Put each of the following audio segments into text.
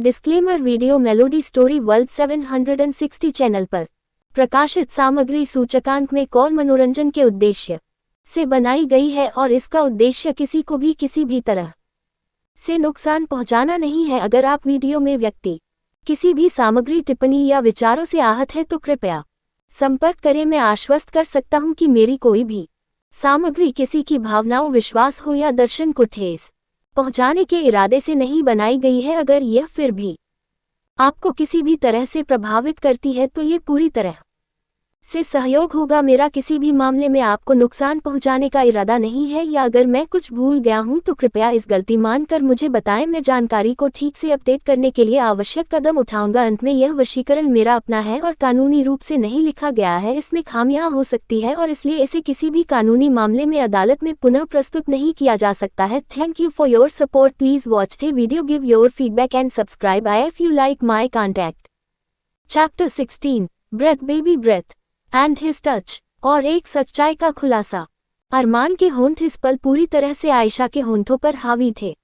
Disclaimer video melody story world 760 channel पर प्रकाशित सामग्री सूचकांक में कौन मनोरंजन के उद्देश्य से बनाई गई है और इसका उद्देश्य किसी को भी किसी भी तरह से नुकसान पहुंचाना नहीं है। अगर आप वीडियो में व्यक्ति किसी भी सामग्री टिप्पणी या विचारों से आहत है तो कृपया संपर्क करें। मैं आश्वस्त कर सकता हूं कि मेरी कोई भी सामग्री किसी की भावनाओं, विश्वास हो या दर्शन को ठेस पहुंचाने के इरादे से नहीं बनाई गई है। अगर यह फिर भी आपको किसी भी तरह से प्रभावित करती है तो ये पूरी तरह से सहयोग होगा। मेरा किसी भी मामले में आपको नुकसान पहुंचाने का इरादा नहीं है, या अगर मैं कुछ भूल गया हूं तो कृपया इस गलती मानकर मुझे बताएं। मैं जानकारी को ठीक से अपडेट करने के लिए आवश्यक कदम उठाऊंगा। अंत में यह वशीकरण मेरा अपना है और कानूनी रूप से नहीं लिखा गया है। इसमें खामियां हो सकती है और इसलिए इसे किसी भी कानूनी मामले में अदालत में पुनः प्रस्तुत नहीं किया जा सकता है। Thank you for your support. Please watch the video, give your feedback and subscribe if you like my contact. Chapter 16 breathe baby breathe and his touch. और एक सच्चाई का खुलासा। अरमान के होंठ इस पल पूरी तरह से आयशा के होंठों पर हावी थे।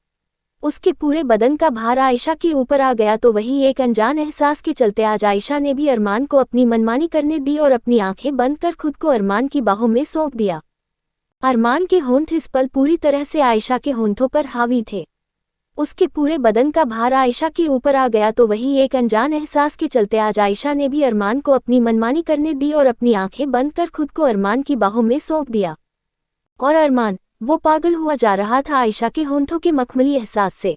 उसके पूरे बदन का भार आयशा के ऊपर आ गया तो वही एक अनजान एहसास के चलते आज आयशा ने भी अरमान को अपनी मनमानी करने दी और अपनी आंखें बंद कर खुद को अरमान की बाहों में सौंप दिया। अरमान के होंठ इस पल पूरी तरह से आयशा के होंठों पर हावी थे। उसके पूरे बदन का भार आयशा के ऊपर आ गया तो वही एक अनजान एहसास के चलते आज आयशा ने भी अरमान को अपनी मनमानी करने दी और अपनी आंखें बंद कर खुद को अरमान की बाहों में सौंप दिया। और अरमान वो पागल हुआ जा रहा था आयशा के होंठों के मखमली एहसास से।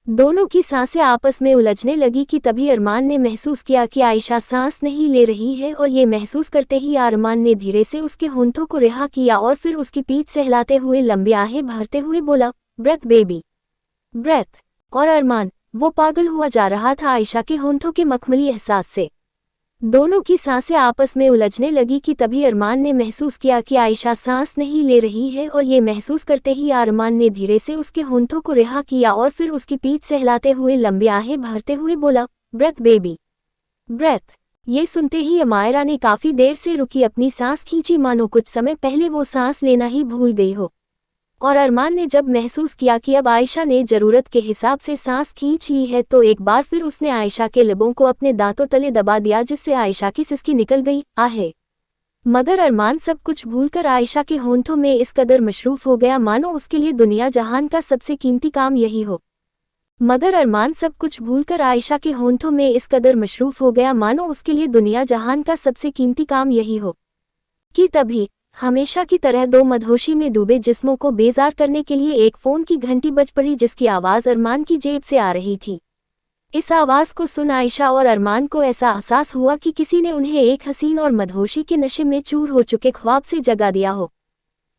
दोनों की सांसें आपस में उलझने लगी कि तभी अरमान ने महसूस किया कि आयशा सांस नहीं ले रही है, और ये महसूस करते ही अरमान ने धीरे से उसके होंठों को रिहा किया और फिर उसकी पीठ सहलाते हुए लंबी आहें भरते हुए बोला, ब्रेथ बेबी ब्रेथ। और अरमान वो पागल हुआ जा रहा था आयशा के होंठों के मखमली एहसास से। दोनों की सांसें आपस में उलझने लगी कि तभी अरमान ने महसूस किया कि आयशा सांस नहीं ले रही है, और ये महसूस करते ही अरमान ने धीरे से उसके होंठों को रिहा किया और फिर उसकी पीठ सहलाते हुए लंबी आहें भरते हुए बोला, ब्रेथ बेबी ब्रेथ। ये सुनते ही अमायरा ने काफी देर से रुकी अपनी सांस खींची, मानो कुछ समय पहले वो सांस लेना ही भूल गई हो। और अरमान ने जब महसूस किया कि अब आयशा ने जरूरत के हिसाब से सांस खींच ली है तो एक बार फिर उसने आयशा के लबों को अपने दांतों तले दबा दिया, जिससे आयशा की सिसकी निकल गई आहे। मगर अरमान सब कुछ भूलकर आयशा के होंठों में इस कदर मशरूफ हो गया मानो उसके लिए दुनिया जहान का सबसे कीमती काम यही हो। मगर अरमान सब कुछ भूलकर आयशा के होंठों में इस कदर मशरूफ हो गया मानो उसके लिए दुनिया जहान का सबसे कीमती काम यही हो कि तभी हमेशा की तरह दो मदहोशी में डूबे जिस्मों को बेजार करने के लिए एक फोन की घंटी बज पड़ी, जिसकी आवाज अरमान की जेब से आ रही थी। इस आवाज को सुन आयशा और अरमान को ऐसा एहसास हुआ कि किसी ने उन्हें एक हसीन और मदहोशी के नशे में चूर हो चुके ख्वाब से जगा दिया हो।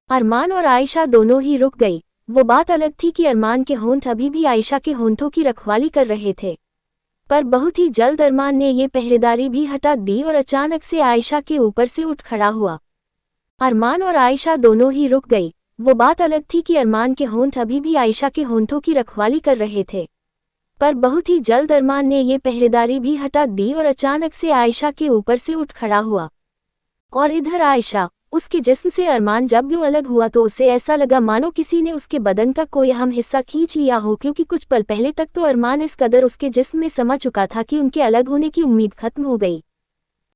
अरमान और आयशा दोनों ही रुक गई। वो बात अलग थी कि अरमान के होंठ अभी भी आयशा के होंठों की रखवाली कर रहे थे, पर बहुत ही जल्द अरमान ने ये पहरेदारी भी हटा दी और अचानक से आयशा के ऊपर से उठ खड़ा हुआ। अरमान और आयशा दोनों ही रुक गई। वो बात अलग थी कि अरमान के होंठ अभी भी आयशा के होंठों की रखवाली कर रहे थे, पर बहुत ही जल्द अरमान ने ये पहरेदारी भी हटा दी और अचानक से आयशा के ऊपर से उठ खड़ा हुआ। और इधर आयशा, उसके जिस्म से अरमान जब यूं अलग हुआ तो उसे ऐसा लगा मानो किसी ने उसके बदन का कोई अहम हिस्सा खींच लिया हो, क्योंकि कुछ पल पहले तक तो अरमान इस कदर उसके जिस्म में समा चुका था कि उनके अलग होने की उम्मीद खत्म हो गई।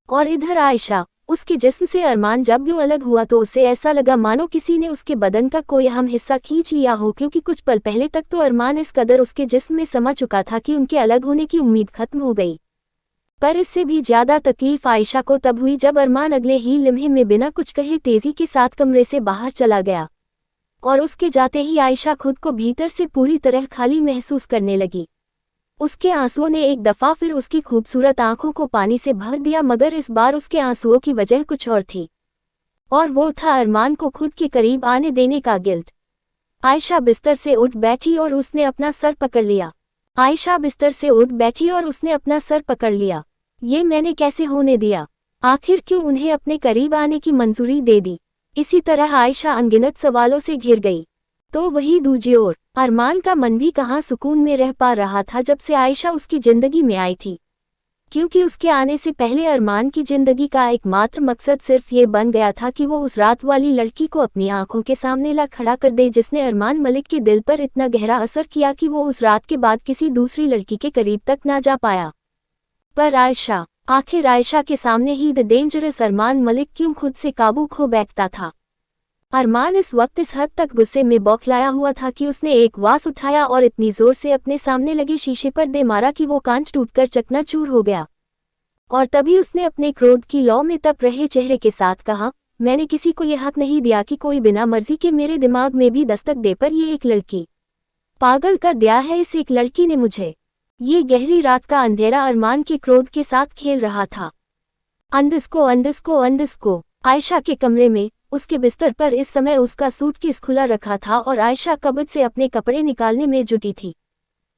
और इधर आयशा, उसके जिस्म से अरमान जब यूं अलग हुआ तो उसे ऐसा लगा मानो किसी ने उसके बदन का कोई अहम हिस्सा खींच लिया हो, क्योंकि कुछ पल पहले तक तो अरमान इस कदर उसके जिस्म में समा चुका था कि उनके अलग होने की उम्मीद खत्म हो गई। पर इससे भी ज्यादा तकलीफ आयशा को तब हुई जब अरमान अगले ही लम्हे में बिना कुछ कहे तेजी के साथ कमरे से बाहर चला गया, और उसके जाते ही आयशा खुद को भीतर से पूरी तरह खाली महसूस करने लगी। उसके आंसुओं ने एक दफा फिर उसकी खूबसूरत आंखों को पानी से भर दिया, मगर इस बार उसके आंसुओं की वजह कुछ और थी, और वो था अरमान को खुद के करीब आने देने का गिल्ट। आयशा बिस्तर से उठ बैठी और उसने अपना सर पकड़ लिया। आयशा बिस्तर से उठ बैठी और उसने अपना सर पकड़ लिया। ये मैंने कैसे होने दिया? आखिर क्यों उन्हें अपने करीब आने की मंजूरी दे दी? इसी तरह आयशा अनगिनत सवालों से घिर गई। तो वही दूसरी ओर अरमान का मन भी कहाँ सुकून में रह पा रहा था जब से आयशा उसकी जिंदगी में आई थी। क्योंकि उसके आने से पहले अरमान की जिंदगी का एकमात्र मकसद सिर्फ ये बन गया था कि वो उस रात वाली लड़की को अपनी आंखों के सामने ला खड़ा कर दे, जिसने अरमान मलिक के दिल पर इतना गहरा असर किया कि वो उस रात के बाद किसी दूसरी लड़की के करीब तक ना जा पाया। पर आयशा, आखिर आयशा के सामने ही द डेंजरस अरमान मलिक क्यों खुद से काबू खो बैठता था। अरमान इस वक्त इस हद तक गुस्से में बौखलाया हुआ था कि उसने एक वास उठाया और इतनी जोर से अपने सामने लगे शीशे पर दे मारा कि वो कांच टूटकर चकनाचूर हो गया। और तभी उसने अपने क्रोध की लौ में तप रहे चेहरे के साथ कहा, मैंने किसी को यह हक नहीं दिया कि कोई बिना मर्जी के मेरे दिमाग में भी दस्तक दे, पर ये एक लड़की पागल कर दिया है, इस एक लड़की ने मुझे। ये गहरी रात का अंधेरा अरमान के क्रोध के साथ खेल रहा था। अंदस्को आयशा के कमरे में उसके बिस्तर पर इस समय उसका सूटकेस खुला रखा था और आयशा कबर्ड से अपने कपड़े निकालने में जुटी थी।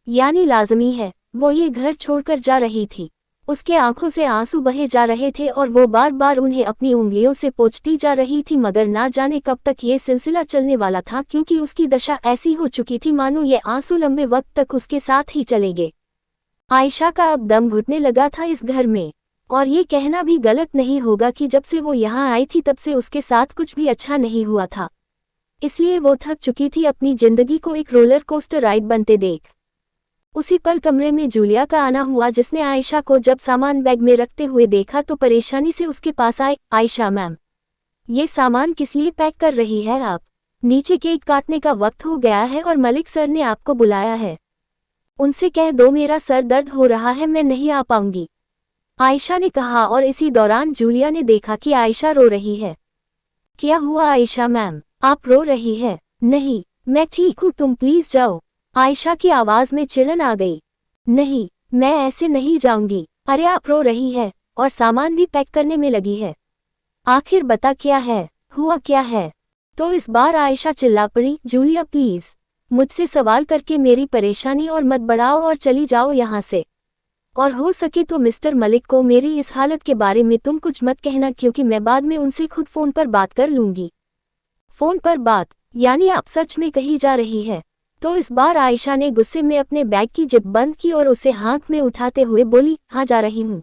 यानी लाजमी है वो ये घर छोड़कर जा रही थी। उसके आंखों से आंसू बहे जा रहे थे और वो बार बार उन्हें अपनी उंगलियों से पोंछती जा रही थी, मगर ना जाने कब तक ये सिलसिला चलने वाला था, क्योंकि उसकी दशा ऐसी हो चुकी थी मानो ये आंसू लंबे वक्त तक उसके साथ ही चलेंगे। आयशा का अब दम घुटने लगा था इस घर में, और ये कहना भी गलत नहीं होगा कि जब से वो यहाँ आई थी तब से उसके साथ कुछ भी अच्छा नहीं हुआ था। इसलिए वो थक चुकी थी अपनी जिंदगी को एक रोलर कोस्टर राइड बनते देख। उसी पल कमरे में जूलिया का आना हुआ, जिसने आयशा को जब सामान बैग में रखते हुए देखा तो परेशानी से उसके पास आए। आयशा मैम, ये सामान किस लिए पैक कर रही है आप? नीचे केक काटने का वक्त हो गया है और मलिक सर ने आपको बुलाया है। उनसे कह दो मेरा सर दर्द हो रहा है, मैं नहीं आ पाऊंगी, आयशा ने कहा। और इसी दौरान जूलिया ने देखा कि आयशा रो रही है। क्या हुआ आयशा मैम, आप रो रही है? नहीं, मैं ठीक हूँ, तुम प्लीज जाओ। आयशा की आवाज में चिढ़न आ गई। नहीं, मैं ऐसे नहीं जाऊंगी। अरे आप रो रही है और सामान भी पैक करने में लगी है। आखिर बता क्या है, हुआ क्या है? तो इस बार आयशा चिल्ला पड़ी, जूलिया प्लीज मुझसे सवाल करके मेरी परेशानी और मत बढ़ाओ और चली जाओ यहाँ से। और हो सके तो मिस्टर मलिक को मेरी इस हालत के बारे में तुम कुछ मत कहना, क्योंकि मैं बाद में उनसे खुद फोन पर बात कर लूंगी। फोन पर बात? यानी आप सच में कहीं जा रही है? तो इस बार आयशा ने गुस्से में अपने बैग की जिप बंद की और उसे हाथ में उठाते हुए बोली, हाँ जा रही हूँ,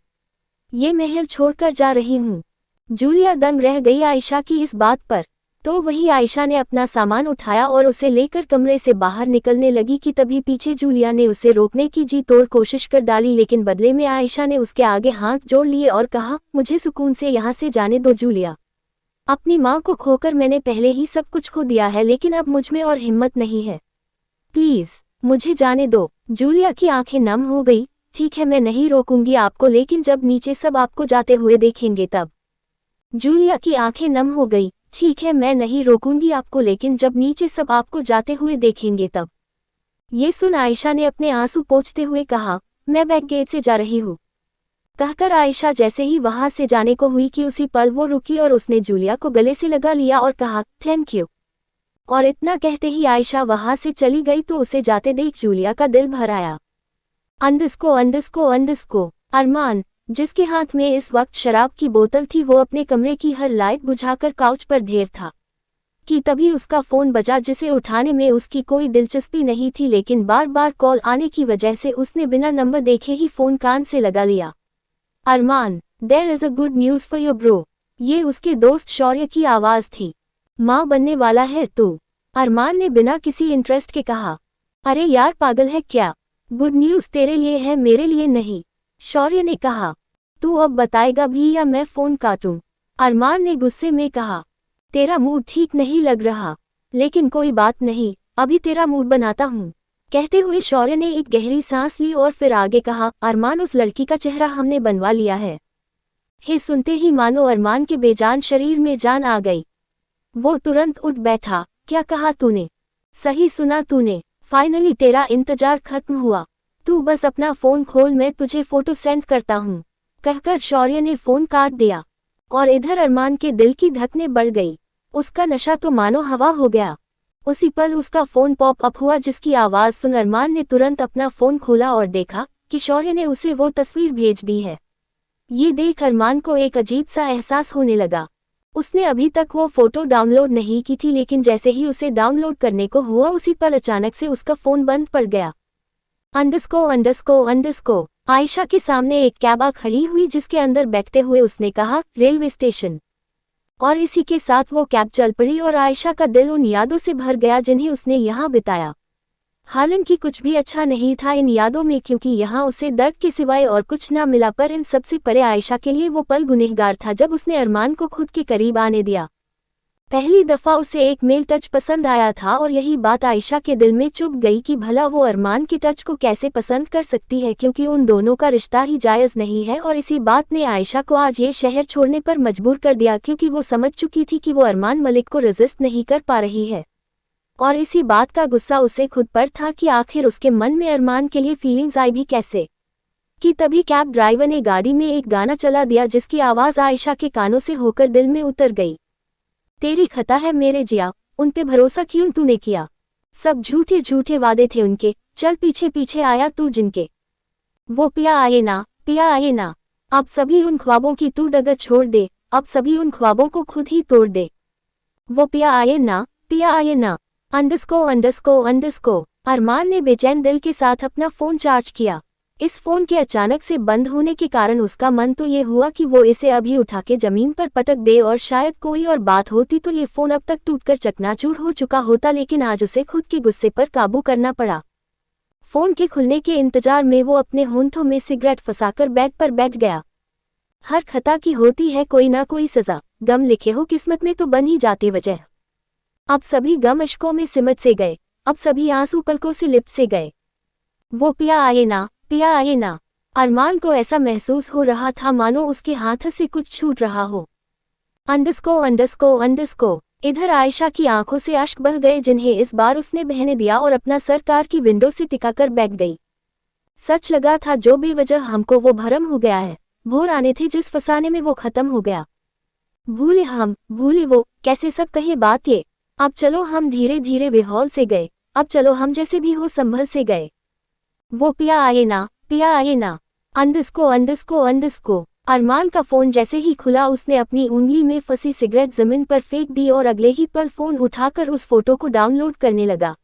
ये महल छोड़कर जा रही हूँ। जूलिया दंग रह गई आयशा की इस बात पर। तो वही आयशा ने अपना सामान उठाया और उसे लेकर कमरे से बाहर निकलने लगी कि तभी पीछे जूलिया ने उसे रोकने की जी तोड़ कोशिश कर डाली, लेकिन बदले में आयशा ने उसके आगे हाथ जोड़ लिए और कहा, मुझे सुकून से यहाँ से जाने दो जूलिया। अपनी माँ को खोकर मैंने पहले ही सब कुछ खो दिया है, लेकिन अब मुझमें और हिम्मत नहीं है, प्लीज मुझे जाने दो। जूलिया की आंखें नम हो गई। ठीक है, मैं नहीं रोकूंगी आपको, लेकिन जब नीचे सब आपको जाते हुए देखेंगे तब। जूलिया की आंखें नम हो गई। ठीक है, मैं नहीं रोकूंगी आपको, लेकिन जब नीचे सब आपको जाते हुए देखेंगे तब। ये सुन आयशा ने अपने आंसू पोंछते हुए कहा, मैं बैक गेट से जा रही हूँ। कहकर आयशा जैसे ही वहां से जाने को हुई कि उसी पल वो रुकी और उसने जूलिया को गले से लगा लिया और कहा, थैंक यू। और इतना कहते ही आयशा वहां से चली गई तो उसे जाते देख जूलिया का दिल भर आया। अंदस्को अरमान, जिसके हाथ में इस वक्त शराब की बोतल थी, वो अपने कमरे की हर लाइट बुझाकर काउच पर ढेर था कि तभी उसका फोन बजा, जिसे उठाने में उसकी कोई दिलचस्पी नहीं थी, लेकिन बार बार कॉल आने की वजह से उसने बिना नंबर देखे ही फोन कान से लगा लिया। Arman, there is a good news for your bro. ये उसके दोस्त शौर्य की आवाज थी। माँ बनने वाला है तू? अरमान ने बिना किसी इंटरेस्ट के कहा। अरे यार पागल है क्या, गुड न्यूज तेरे लिए है, मेरे लिए नहीं, शौर्य ने कहा। तू अब बताएगा भी या मैं फोन काटूं? अरमान ने गुस्से में कहा। तेरा मूड ठीक नहीं लग रहा, लेकिन कोई बात नहीं, अभी तेरा मूड बनाता हूँ। कहते हुए शौर्य ने एक गहरी सांस ली और फिर आगे कहा, अरमान उस लड़की का चेहरा हमने बनवा लिया है। हे सुनते ही मानो अरमान के बेजान शरीर में जान आ गई। वो तुरंत उठ बैठा। क्या कहा तूने? सही सुना तूने, फाइनली तेरा इंतजार खत्म हुआ। तू बस अपना फोन खोल, मैं तुझे फोटो सेंड करता हूँ, कहकर शौर्य ने फोन काट दिया। और इधर अरमान के दिल की धड़कनें बढ़ गई। उसका नशा तो मानो हवा हो गया। उसी पल उसका फोन पॉप अप हुआ, जिसकी आवाज सुन अरमान ने तुरंत अपना फोन खोला और देखा कि शौर्य ने उसे वो तस्वीर भेज दी है। ये देख अरमान को एक अजीब सा एहसास होने लगा। उसने अभी तक वो फोटो डाउनलोड नहीं की थी, लेकिन जैसे ही उसे डाउनलोड करने को हुआ उसी पल अचानक से उसका फोन बंद पड़ गया। अंडरस्को आयशा के सामने एक कैब खड़ी हुई जिसके अंदर बैठते हुए उसने कहा, रेलवे स्टेशन। और इसी के साथ वो कैब चल पड़ी और आयशा का दिल उन यादों से भर गया जिन्हें उसने यहाँ बिताया। हालांकि कुछ भी अच्छा नहीं था इन यादों में, क्योंकि यहाँ उसे दर्द के सिवाय और कुछ ना मिला, पर इन सबसे परे आयशा के लिए वो पल गुनहगार था जब उसने अरमान को खुद के करीब आने दिया। पहली दफा उसे एक मेल टच पसंद आया था और यही बात आयशा के दिल में चुभ गई कि भला वो अरमान के टच को कैसे पसंद कर सकती है, क्योंकि उन दोनों का रिश्ता ही जायज़ नहीं है। और इसी बात ने आयशा को आज ये शहर छोड़ने पर मजबूर कर दिया, क्योंकि वो समझ चुकी थी कि वो अरमान मलिक को रेजिस्ट नहीं कर पा रही है। और इसी बात का गुस्सा उसे खुद पर था कि आखिर उसके मन में अरमान के लिए फीलिंग्स आई भी कैसे। कि तभी कैब ड्राइवर ने गाड़ी में एक गाना चला दिया जिसकी आवाज़ आयशा के कानों से होकर दिल में उतर गई। तेरी खता है मेरे जिया, उन पे भरोसा क्यों तूने किया, सब झूठे झूठे वादे थे उनके, चल पीछे पीछे आया तू जिनके। वो पिया आए ना, पिया आए ना, अब सभी उन ख्वाबों की तू डगर छोड़ दे, अब सभी उन ख्वाबों को खुद ही तोड़ दे। वो पिया आए ना, पिया आए ना, अंडरस्को। अरमान ने बेचैन दिल के साथ अपना फ़ोन चार्ज किया। इस फ़ोन के अचानक से बंद होने के कारण उसका मन तो ये हुआ कि वो इसे अभी उठा के ज़मीन पर पटक दे, और शायद कोई और बात होती तो ये फ़ोन अब तक टूटकर चकनाचूर हो चुका होता, लेकिन आज उसे खुद के गुस्से पर काबू करना पड़ा। फ़ोन के खुलने के इंतजार में वो अपने होंठों में सिगरेट फंसाकर बेड पर बैठ गया। हर खता की होती है कोई ना कोई सज़ा, गम लिखे हो किस्मत में तो बन ही जाते वजह। अब सभी गम अश्कों में सिमट से गए, अब सभी आंसू पलकों से लिपट से गए। वो पिया आए ना, पिया आए ना। अरमान को ऐसा महसूस हो रहा था मानो उसके हाथ से कुछ छूट रहा हो। अंडरस्को। इधर आयशा की आंखों से अश्क बह गए जिन्हें इस बार उसने बहने दिया और अपना सर कार की विंडो से टिकाकर बैठ गई। सच लगा था जो बेवजह हमको वो भरम हो गया है, भोर आने थे जिस फसाने में वो खत्म हो गया। भूले हम, भूले वो, कैसे सब कहे बात ये। अब चलो हम धीरे धीरे बेहौल से गए, अब चलो हम जैसे भी हो संभल से गए। वो पिया आए ना, पिया आए ना। अंडरस्को। अरमान का फोन जैसे ही खुला उसने अपनी उंगली में फंसी सिगरेट जमीन पर फेंक दी और अगले ही पल फोन उठाकर उस फोटो को डाउनलोड करने लगा।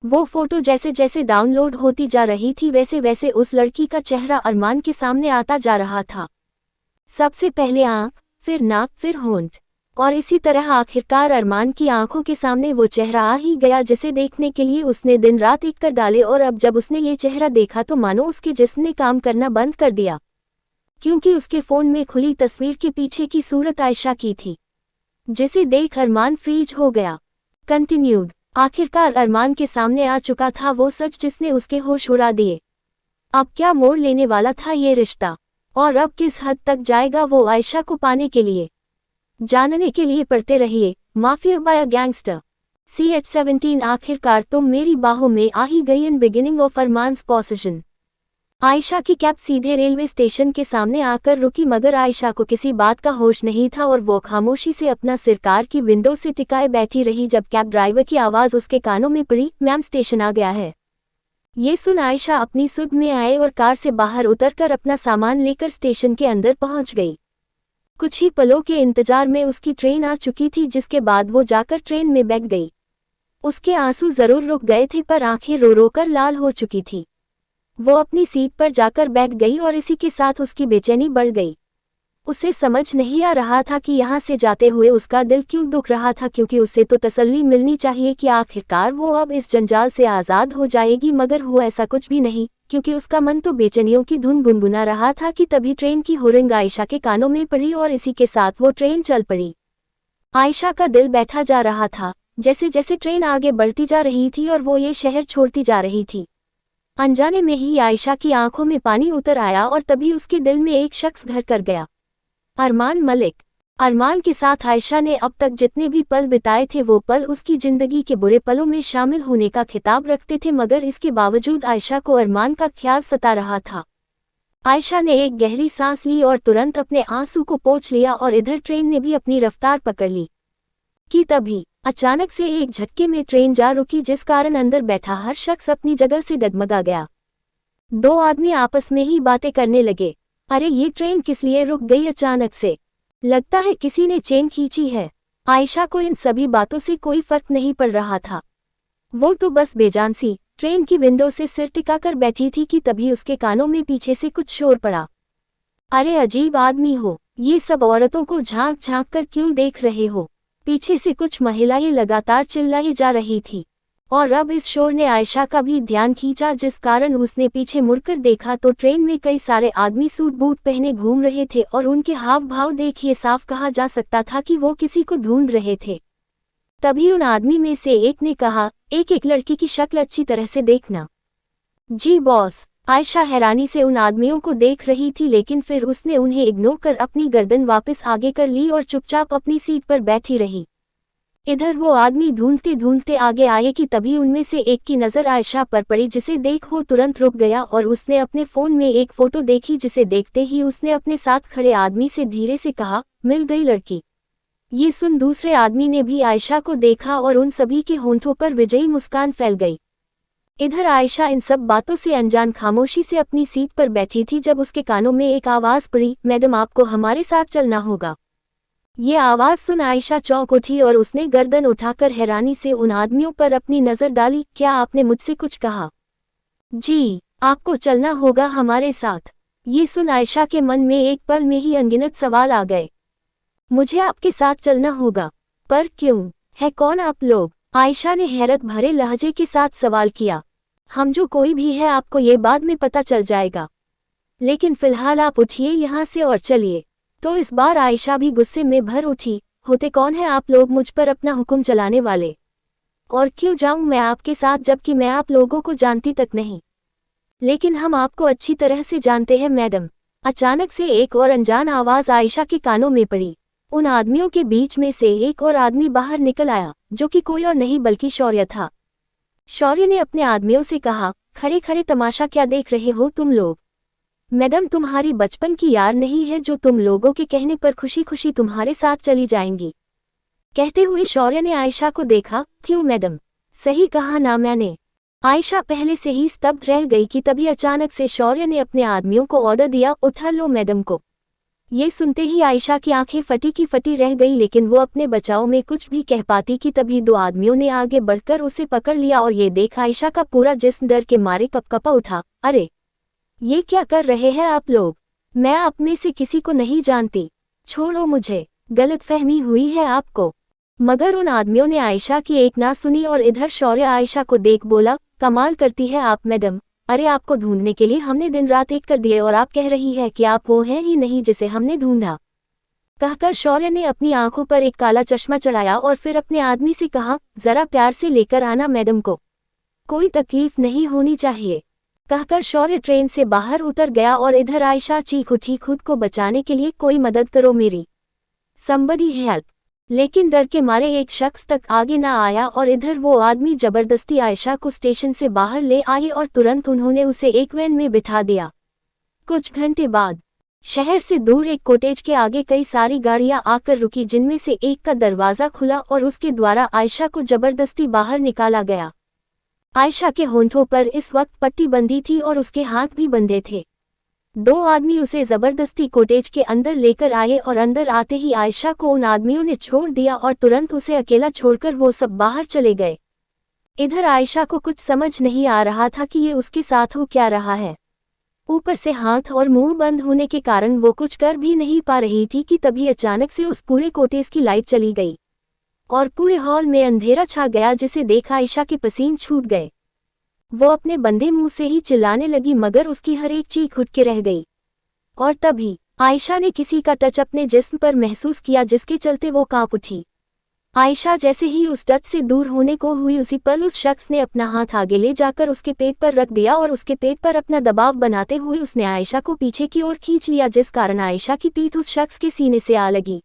वो फोटो जैसे जैसे डाउनलोड होती जा रही थी वैसे वैसे उस लड़की का चेहरा अरमान के सामने आता जा रहा था। सबसे पहले आंख, फिर नाक, फिर होंठ, और इसी तरह आखिरकार अरमान की आंखों के सामने वो चेहरा आ ही गया जिसे देखने के लिए उसने दिन रात एक कर डाले। और अब जब उसने ये चेहरा देखा तो मानो उसके जिस्म ने काम करना बंद कर दिया, क्योंकि उसके फ़ोन में खुली तस्वीर के पीछे की सूरत आयशा की थी, जिसे देख अरमान फ्रीज हो गया। कंटिन्यूड। आखिरकार अरमान के सामने आ चुका था वो सच जिसने उसके होश उड़ा दिए। अब क्या मोड़ लेने वाला था ये रिश्ता, और अब किस हद तक जाएगा वो आयशा को पाने के लिए। जानने के लिए पढ़ते रहिए mafia bye a gangster. CH-17 आखिरकार तुम मेरी बाहों में आ ही गई in beginning of Arman's possession. Ayesha की कैब सीधे रेलवे स्टेशन के सामने आकर रुकी, मगर आयशा को किसी बात का होश नहीं था और वो खामोशी से अपना सिर कार की विंडो से टिकाए बैठी रही जब कैब ड्राइवर की आवाज़ उसके कानों में पड़ी, मैम स्टेशन आ गया है। ये सुन आयशा अपनी सुध में आए और कार से बाहर उतरकर अपना सामान लेकर स्टेशन के अंदर पहुंच गई। कुछ ही पलों के इंतजार में उसकी ट्रेन आ चुकी थी, जिसके बाद वो जाकर ट्रेन में बैठ गई। उसके आंसू जरूर रुक गए थे पर आंखें रो रो कर लाल हो चुकी थी। वो अपनी सीट पर जाकर बैठ गई और इसी के साथ उसकी बेचैनी बढ़ गई। उसे समझ नहीं आ रहा था कि यहाँ से जाते हुए उसका दिल क्यों दुख रहा था, क्योंकि उसे तो तसल्ली मिलनी चाहिए कि आखिरकार वो अब इस जंजाल से आज़ाद हो जाएगी, मगर हुआ ऐसा कुछ भी नहीं, क्योंकि उसका मन तो बेचैनियों की धुन गुनगुना रहा था कि तभी ट्रेन की हुरिंग आयशा के कानों में पड़ी और इसी के साथ वो ट्रेन चल पड़ी। आयशा का दिल बैठा जा रहा था जैसे जैसे ट्रेन आगे बढ़ती जा रही थी और वो ये शहर छोड़ती जा रही थी। अनजाने में ही आयशा की आंखों में पानी उतर आया और तभी उसके दिल में एक शख्स घर कर गया, अरमान मलिक। अरमान के साथ आयशा ने अब तक जितने भी पल बिताए थे वो पल उसकी जिंदगी के बुरे पलों में शामिल होने का खिताब रखते थे, मगर इसके बावजूद आयशा को अरमान का ख्याल सता रहा था। आयशा ने एक गहरी सांस ली और तुरंत अपने आंसू को पोंछ लिया और इधर ट्रेन ने भी अपनी रफ्तार पकड़ ली कि तभी अचानक से एक झटके में ट्रेन जा रुकी, जिस कारण अंदर बैठा हर शख्स अपनी जगह से डगमगा गया। दो आदमी आपस में ही बातें करने लगे। अरे ये ट्रेन किस लिए रुक गई अचानक से, लगता है किसी ने चेन खींची है। आयशा को इन सभी बातों से कोई फर्क नहीं पड़ रहा था, वो तो बस बेजान सी ट्रेन की विंडो से सिर टिकाकर बैठी थी कि तभी उसके कानों में पीछे से कुछ शोर पड़ा। अरे अजीब आदमी हो, ये सब औरतों को झांक झांक कर क्यों देख रहे हो? पीछे से कुछ महिलाएं लगातार चिल्लाई जा रही थी और अब इस शोर ने आयशा का भी ध्यान खींचा, जिस कारण उसने पीछे मुड़कर देखा तो ट्रेन में कई सारे आदमी सूट बूट पहने घूम रहे थे और उनके हाव भाव देखिए साफ कहा जा सकता था कि वो किसी को ढूंढ रहे थे। तभी उन आदमी में से एक ने कहा, एक एक लड़की की शक्ल अच्छी तरह से देखना। जी बॉस। आयशा हैरानी से उन आदमियों को देख रही थी, लेकिन फिर उसने उन्हें इग्नोर कर अपनी गर्दन वापस आगे कर ली और चुपचाप अपनी सीट पर बैठी रही। इधर वो आदमी ढूंढते ढूंढते आगे आए कि तभी उनमें से एक की नज़र आयशा पर पड़ी, जिसे देख वो तुरंत रुक गया और उसने अपने फ़ोन में एक फ़ोटो देखी, जिसे देखते ही उसने अपने साथ खड़े आदमी से धीरे से कहा, मिल गई लड़की। ये सुन दूसरे आदमी ने भी आयशा को देखा और उन सभी के होंठों पर विजयी मुस्कान फैल गई। इधर आयशा इन सब बातों से अनजान खामोशी से अपनी सीट पर बैठी थी जब उसके कानों में एक आवाज़ पड़ी, मैडम आपको हमारे साथ चलना होगा। ये आवाज़ सुन आयशा चौंक उठी और उसने गर्दन उठाकर हैरानी से उन आदमियों पर अपनी नज़र डाली। क्या आपने मुझसे कुछ कहा? जी, आपको चलना होगा हमारे साथ। ये सुन आयशा के मन में एक पल में ही अनगिनत सवाल आ गए। मुझे आपके साथ चलना होगा? पर क्यों? है कौन आप लोग? आयशा ने हैरत भरे लहजे के साथ सवाल किया। हम जो कोई भी है आपको ये बाद में पता चल जाएगा, लेकिन फिलहाल आप उठिए यहाँ से और चलिए। तो इस बार आयशा भी गुस्से में भर उठी, होते कौन है आप लोग मुझ पर अपना हुक्म चलाने वाले? और क्यों जाऊं मैं आपके साथ जबकि मैं आप लोगों को जानती तक नहीं? लेकिन हम आपको अच्छी तरह से जानते हैं मैडम। अचानक से एक और अनजान आवाज़ आयशा के कानों में पड़ी। उन आदमियों के बीच में से एक और आदमी बाहर निकल आया, जो कि कोई और नहीं बल्कि शौर्य था। शौर्य ने अपने आदमियों से कहा, खड़े खड़े तमाशा क्या देख रहे हो तुम लोग? मैडम तुम्हारी बचपन की यार नहीं है जो तुम लोगों के कहने पर खुशी खुशी तुम्हारे साथ चली जाएंगी। कहते हुए शौर्य ने आयशा को देखा। क्यों मैडम? सही कहा ना मैंने? आयशा पहले से ही स्तब्ध रह गई कि तभी अचानक से शौर्य ने अपने आदमियों को ऑर्डर दिया, उठा लो मैडम को। ये सुनते ही आयशा की आंखें फटी की फटी रह गई, लेकिन वो अपने बचाव में कुछ भी कह पाती कि तभी दो आदमियों ने आगे बढ़कर उसे पकड़ लिया और ये देख आयशा का पूरा जिस्म डर के मारे कपकपा उठा। अरे ये क्या कर रहे हैं आप लोग? मैं आप में से किसी को नहीं जानती, छोड़ो मुझे, गलतफहमी हुई है आपको। मगर उन आदमियों ने आयशा की एक ना सुनी और इधर शौर्य आयशा को देख बोला, कमाल करती है आप मैडम। अरे आपको ढूंढने के लिए हमने दिन रात एक कर दिए और आप कह रही है कि आप वो हैं ही नहीं जिसे हमने ढूंढा। कहकर शौर्य ने अपनी आंखों पर एक काला चश्मा चढ़ाया और फिर अपने आदमी से कहा, जरा प्यार से लेकर आना मैडम को, कोई तकलीफ नहीं होनी चाहिए। कहकर शौर्य ट्रेन से बाहर उतर गया और इधर आयशा चीख उठी, खुद को बचाने के लिए कोई मदद करो मेरी, समबडी हेल्प। लेकिन डर के मारे एक शख्स तक आगे ना आया और इधर वो आदमी जबरदस्ती आयशा को स्टेशन से बाहर ले आए और तुरंत उन्होंने उसे एक वैन में बिठा दिया। कुछ घंटे बाद शहर से दूर एक कॉटेज के आगे कई सारी गाड़ियां आकर रुकी, जिनमें से एक का दरवाजा खुला और उसके द्वारा आयशा को जबरदस्ती बाहर निकाला गया। आयशा के होंठों पर इस वक्त पट्टी बंधी थी और उसके हाथ भी बंधे थे। दो आदमी उसे जबरदस्ती कॉटेज के अंदर लेकर आए और अंदर आते ही आयशा को उन आदमियों ने छोड़ दिया और तुरंत उसे अकेला छोड़कर वो सब बाहर चले गए। इधर आयशा को कुछ समझ नहीं आ रहा था कि ये उसके साथ हो क्या रहा है। ऊपर से हाथ और मुंह बंद होने के कारण वो कुछ कर भी नहीं पा रही थी कि तभी अचानक से उस पूरे कॉटेज की लाइट चली गई और पूरे हॉल में अंधेरा छा गया, जिसे देख आयशा के पसीने छूट गए। वो अपने बंधे मुंह से ही चिल्लाने लगी, मगर उसकी हर एक चीख उठ के रह गई। और तभी आयशा ने किसी का टच अपने जिस्म पर महसूस किया, जिसके चलते वो कांप उठी। आयशा जैसे ही उस टच से दूर होने को हुई, उसी पल उस शख्स ने अपना हाथ आगे ले जाकर उसके पेट पर रख दिया और उसके पेट पर अपना दबाव बनाते हुए उसने आयशा को पीछे की ओर खींच लिया, जिस कारण आयशा की पीठ उस शख्स के सीने से आ लगी।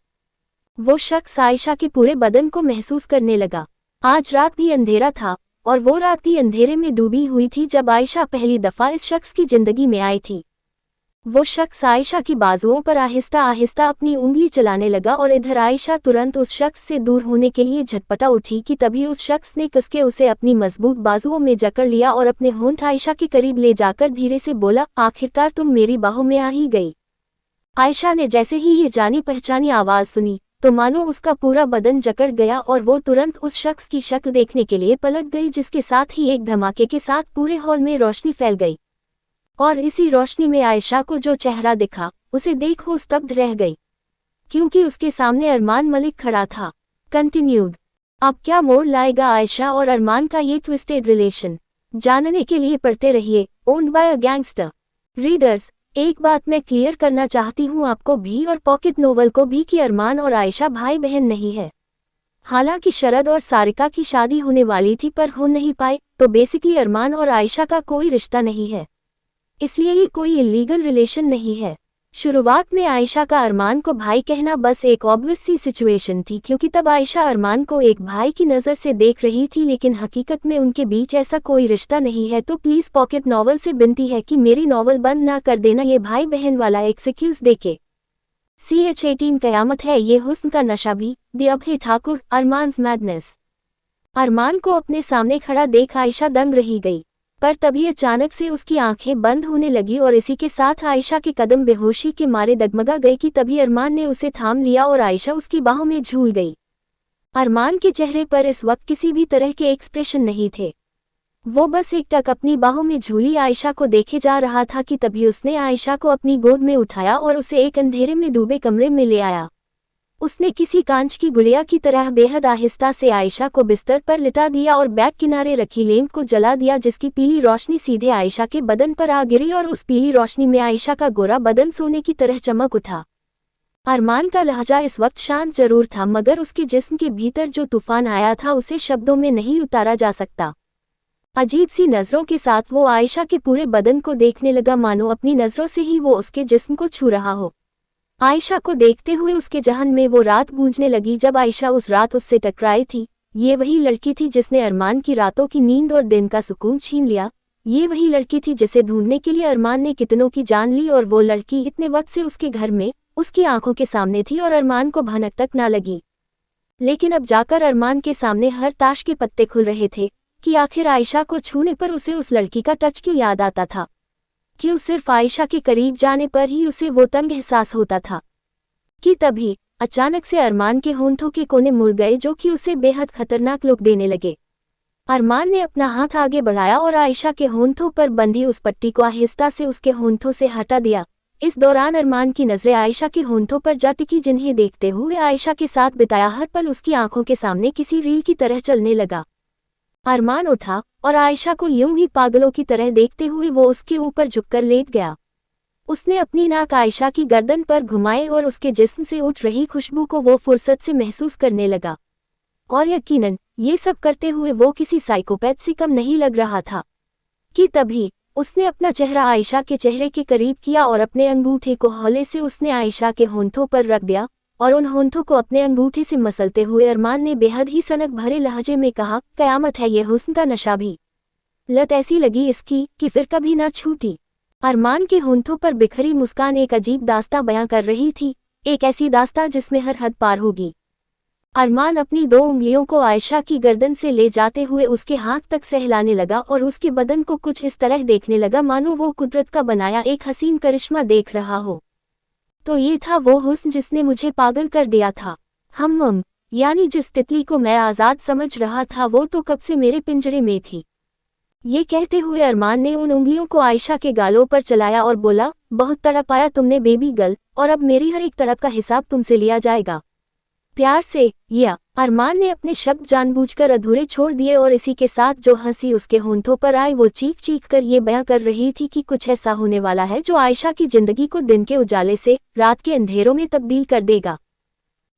वो शख्स आयशा के पूरे बदन को महसूस करने लगा। आज रात भी अंधेरा था और वो रात भी अंधेरे में डूबी हुई थी जब आयशा पहली दफा इस शख्स की जिंदगी में आई थी। वो शख्स आयशा की बाजुओं पर आहिस्ता आहिस्ता अपनी उंगली चलाने लगा और इधर आयशा तुरंत उस शख्स से दूर होने के लिए झटपटा उठी कि तभी उस शख्स ने कसके उसे अपनी मजबूत बाजुओं में जकड़ लिया और अपने होंठ आयशा के करीब ले जाकर धीरे से बोला, आखिरकार तुम मेरी बाहों में आ ही गई। आयशा ने जैसे ही ये जानी पहचानी आवाज सुनी, तो मानो उसका पूरा बदन जकड़ गया और वो तुरंत उस शख्स की शक्ल देखने के लिए पलट गई, जिसके साथ ही एक धमाके के साथ पूरे हॉल में रोशनी फैल गई। और इसी रोशनी में आयशा को जो चेहरा दिखा, उसे देख वो स्तब्ध रह गई, क्योंकि उसके सामने अरमान मलिक खड़ा था। कंटिन्यूड। अब क्या मोड़ लाएगा आयशा और अरमान का ये ट्विस्टेड रिलेशन, जानने के लिए पढ़ते रहिए owned by a gangster. Readers, एक बात मैं क्लियर करना चाहती हूँ आपको भी और पॉकेट नोवेल को भी कि अरमान और आयशा भाई बहन नहीं है। हालांकि शरद और सारिका की शादी होने वाली थी पर हो नहीं पाई, तो बेसिकली अरमान और आयशा का कोई रिश्ता नहीं है, इसलिए ये कोई इलीगल रिलेशन नहीं है। शुरुआत में आयशा का अरमान को भाई कहना बस एक ऑब्वियस सी सिचुएशन थी, क्योंकि तब आयशा अरमान को एक भाई की नज़र से देख रही थी, लेकिन हकीकत में उनके बीच ऐसा कोई रिश्ता नहीं है। तो प्लीज़ पॉकेट नॉवल से विनती है कि मेरी नॉवल बंद ना कर देना ये भाई बहन वाला एक्सक्यूज देके। CH18 कयामत है ये हुस्न का नशा भी, द अभय ठाकुर, अरमान्स मैडनेस। अरमान को अपने सामने खड़ा देख आयशा दंग रही गई, पर तभी अचानक से उसकी आंखें बंद होने लगी और इसी के साथ आयशा के कदम बेहोशी के मारे डगमगा गए कि तभी अरमान ने उसे थाम लिया और आयशा उसकी बाहों में झूल गई। अरमान के चेहरे पर इस वक्त किसी भी तरह के एक्सप्रेशन नहीं थे, वो बस एकटक अपनी बाहों में झूली आयशा को देखे जा रहा था कि तभी उसने आयशा को अपनी गोद में उठाया और उसे एक अंधेरे में डूबे कमरे में ले आया। उसने किसी कांच की गुड़िया की तरह बेहद आहिस्ता से आयशा को बिस्तर पर लिटा दिया और बैग किनारे रखी लैंप को जला दिया, जिसकी पीली रोशनी सीधे आयशा के बदन पर आ गिरी और उस पीली रोशनी में आयशा का गोरा बदन सोने की तरह चमक उठा। अरमान का लहजा इस वक्त शांत जरूर था, मगर उसके जिस्म के भीतर जो तूफान आया था उसे शब्दों में नहीं उतारा जा सकता। अजीब सी नजरों के साथ वो आयशा के पूरे बदन को देखने लगा, मानो अपनी नजरों से ही वो उसके जिस्म को छू रहा हो। आयशा को देखते हुए उसके जहन में वो रात गूंजने लगी जब आयशा उस रात उससे टकराई थी। ये वही लड़की थी जिसने अरमान की रातों की नींद और दिन का सुकून छीन लिया। ये वही लड़की थी जिसे ढूंढने के लिए अरमान ने कितनों की जान ली, और वो लड़की इतने वक्त से उसके घर में उसकी आंखों के सामने थी और अरमान को भनक तक ना लगी। लेकिन अब जाकर अरमान के सामने हर ताश के पत्ते खुल रहे थे कि आखिर आयशा को छूने पर उसे उस लड़की का टच क्यों याद आता था, क्यों सिर्फ आयशा के करीब जाने पर ही उसे वो तंग एहसास होता था। कि तभी अचानक से अरमान के होंठों के कोने मुड़ गए, जो कि उसे बेहद खतरनाक लुक देने लगे। अरमान ने अपना हाथ आगे बढ़ाया और आयशा के होंठों पर बंधी उस पट्टी को आहिस्ता से उसके होंठों से हटा दिया। इस दौरान अरमान की नजरें आयशा के होंठों पर जा टिकी, जिन्हें देखते हुए आयशा के साथ बिताया हर पल उसकी आंखों के सामने किसी रील की तरह चलने लगा। अरमान उठा और आयशा को यूं ही पागलों की तरह देखते हुए वो उसके ऊपर झुककर लेट गया। उसने अपनी नाक आयशा की गर्दन पर घुमाई और उसके जिस्म से उठ रही खुशबू को वो फुर्सत से महसूस करने लगा। और यकीनन ये सब करते हुए वो किसी साइकोपैथ से कम नहीं लग रहा था। कि तभी उसने अपना चेहरा आयशा के चेहरे के करीब किया और अपने अंगूठे को हौले से उसने आयशा के होंठों पर रख दिया और उन होंठों को अपने अंगूठे से मसलते हुए अरमान ने बेहद ही सनक भरे लहजे में कहा, कयामत है ये हुस्न का नशा भी, लत ऐसी लगी इसकी कि फिर कभी ना छूटी। अरमान के होंठों पर बिखरी मुस्कान एक अजीब दास्तां बयां कर रही थी, एक ऐसी दास्तां जिसमें हर हद पार होगी। अरमान अपनी 2 उंगलियों को आयशा की गर्दन से ले जाते हुए उसके हाथ तक सहलाने लगा और उसके बदन को कुछ इस तरह देखने लगा मानो वो कुदरत का बनाया एक हसीन करिश्मा देख रहा हो। तो ये था वो हुस्न जिसने मुझे पागल कर दिया था। हम यानी जिस तितली को मैं आज़ाद समझ रहा था वो तो कब से मेरे पिंजरे में थी। ये कहते हुए अरमान ने उन उंगलियों को आयशा के गालों पर चलाया और बोला, बहुत तड़प आया तुमने बेबी गर्ल, और अब मेरी हर एक तड़प का हिसाब तुमसे लिया जाएगा। प्यार से, या अरमान ने अपने शब्द जानबूझकर अधूरे छोड़ दिए और इसी के साथ जो हंसी उसके होंठों पर आई वो चीख चीख कर ये बयां कर रही थी कि कुछ ऐसा होने वाला है जो आयशा की जिंदगी को दिन के उजाले से रात के अंधेरों में तब्दील कर देगा।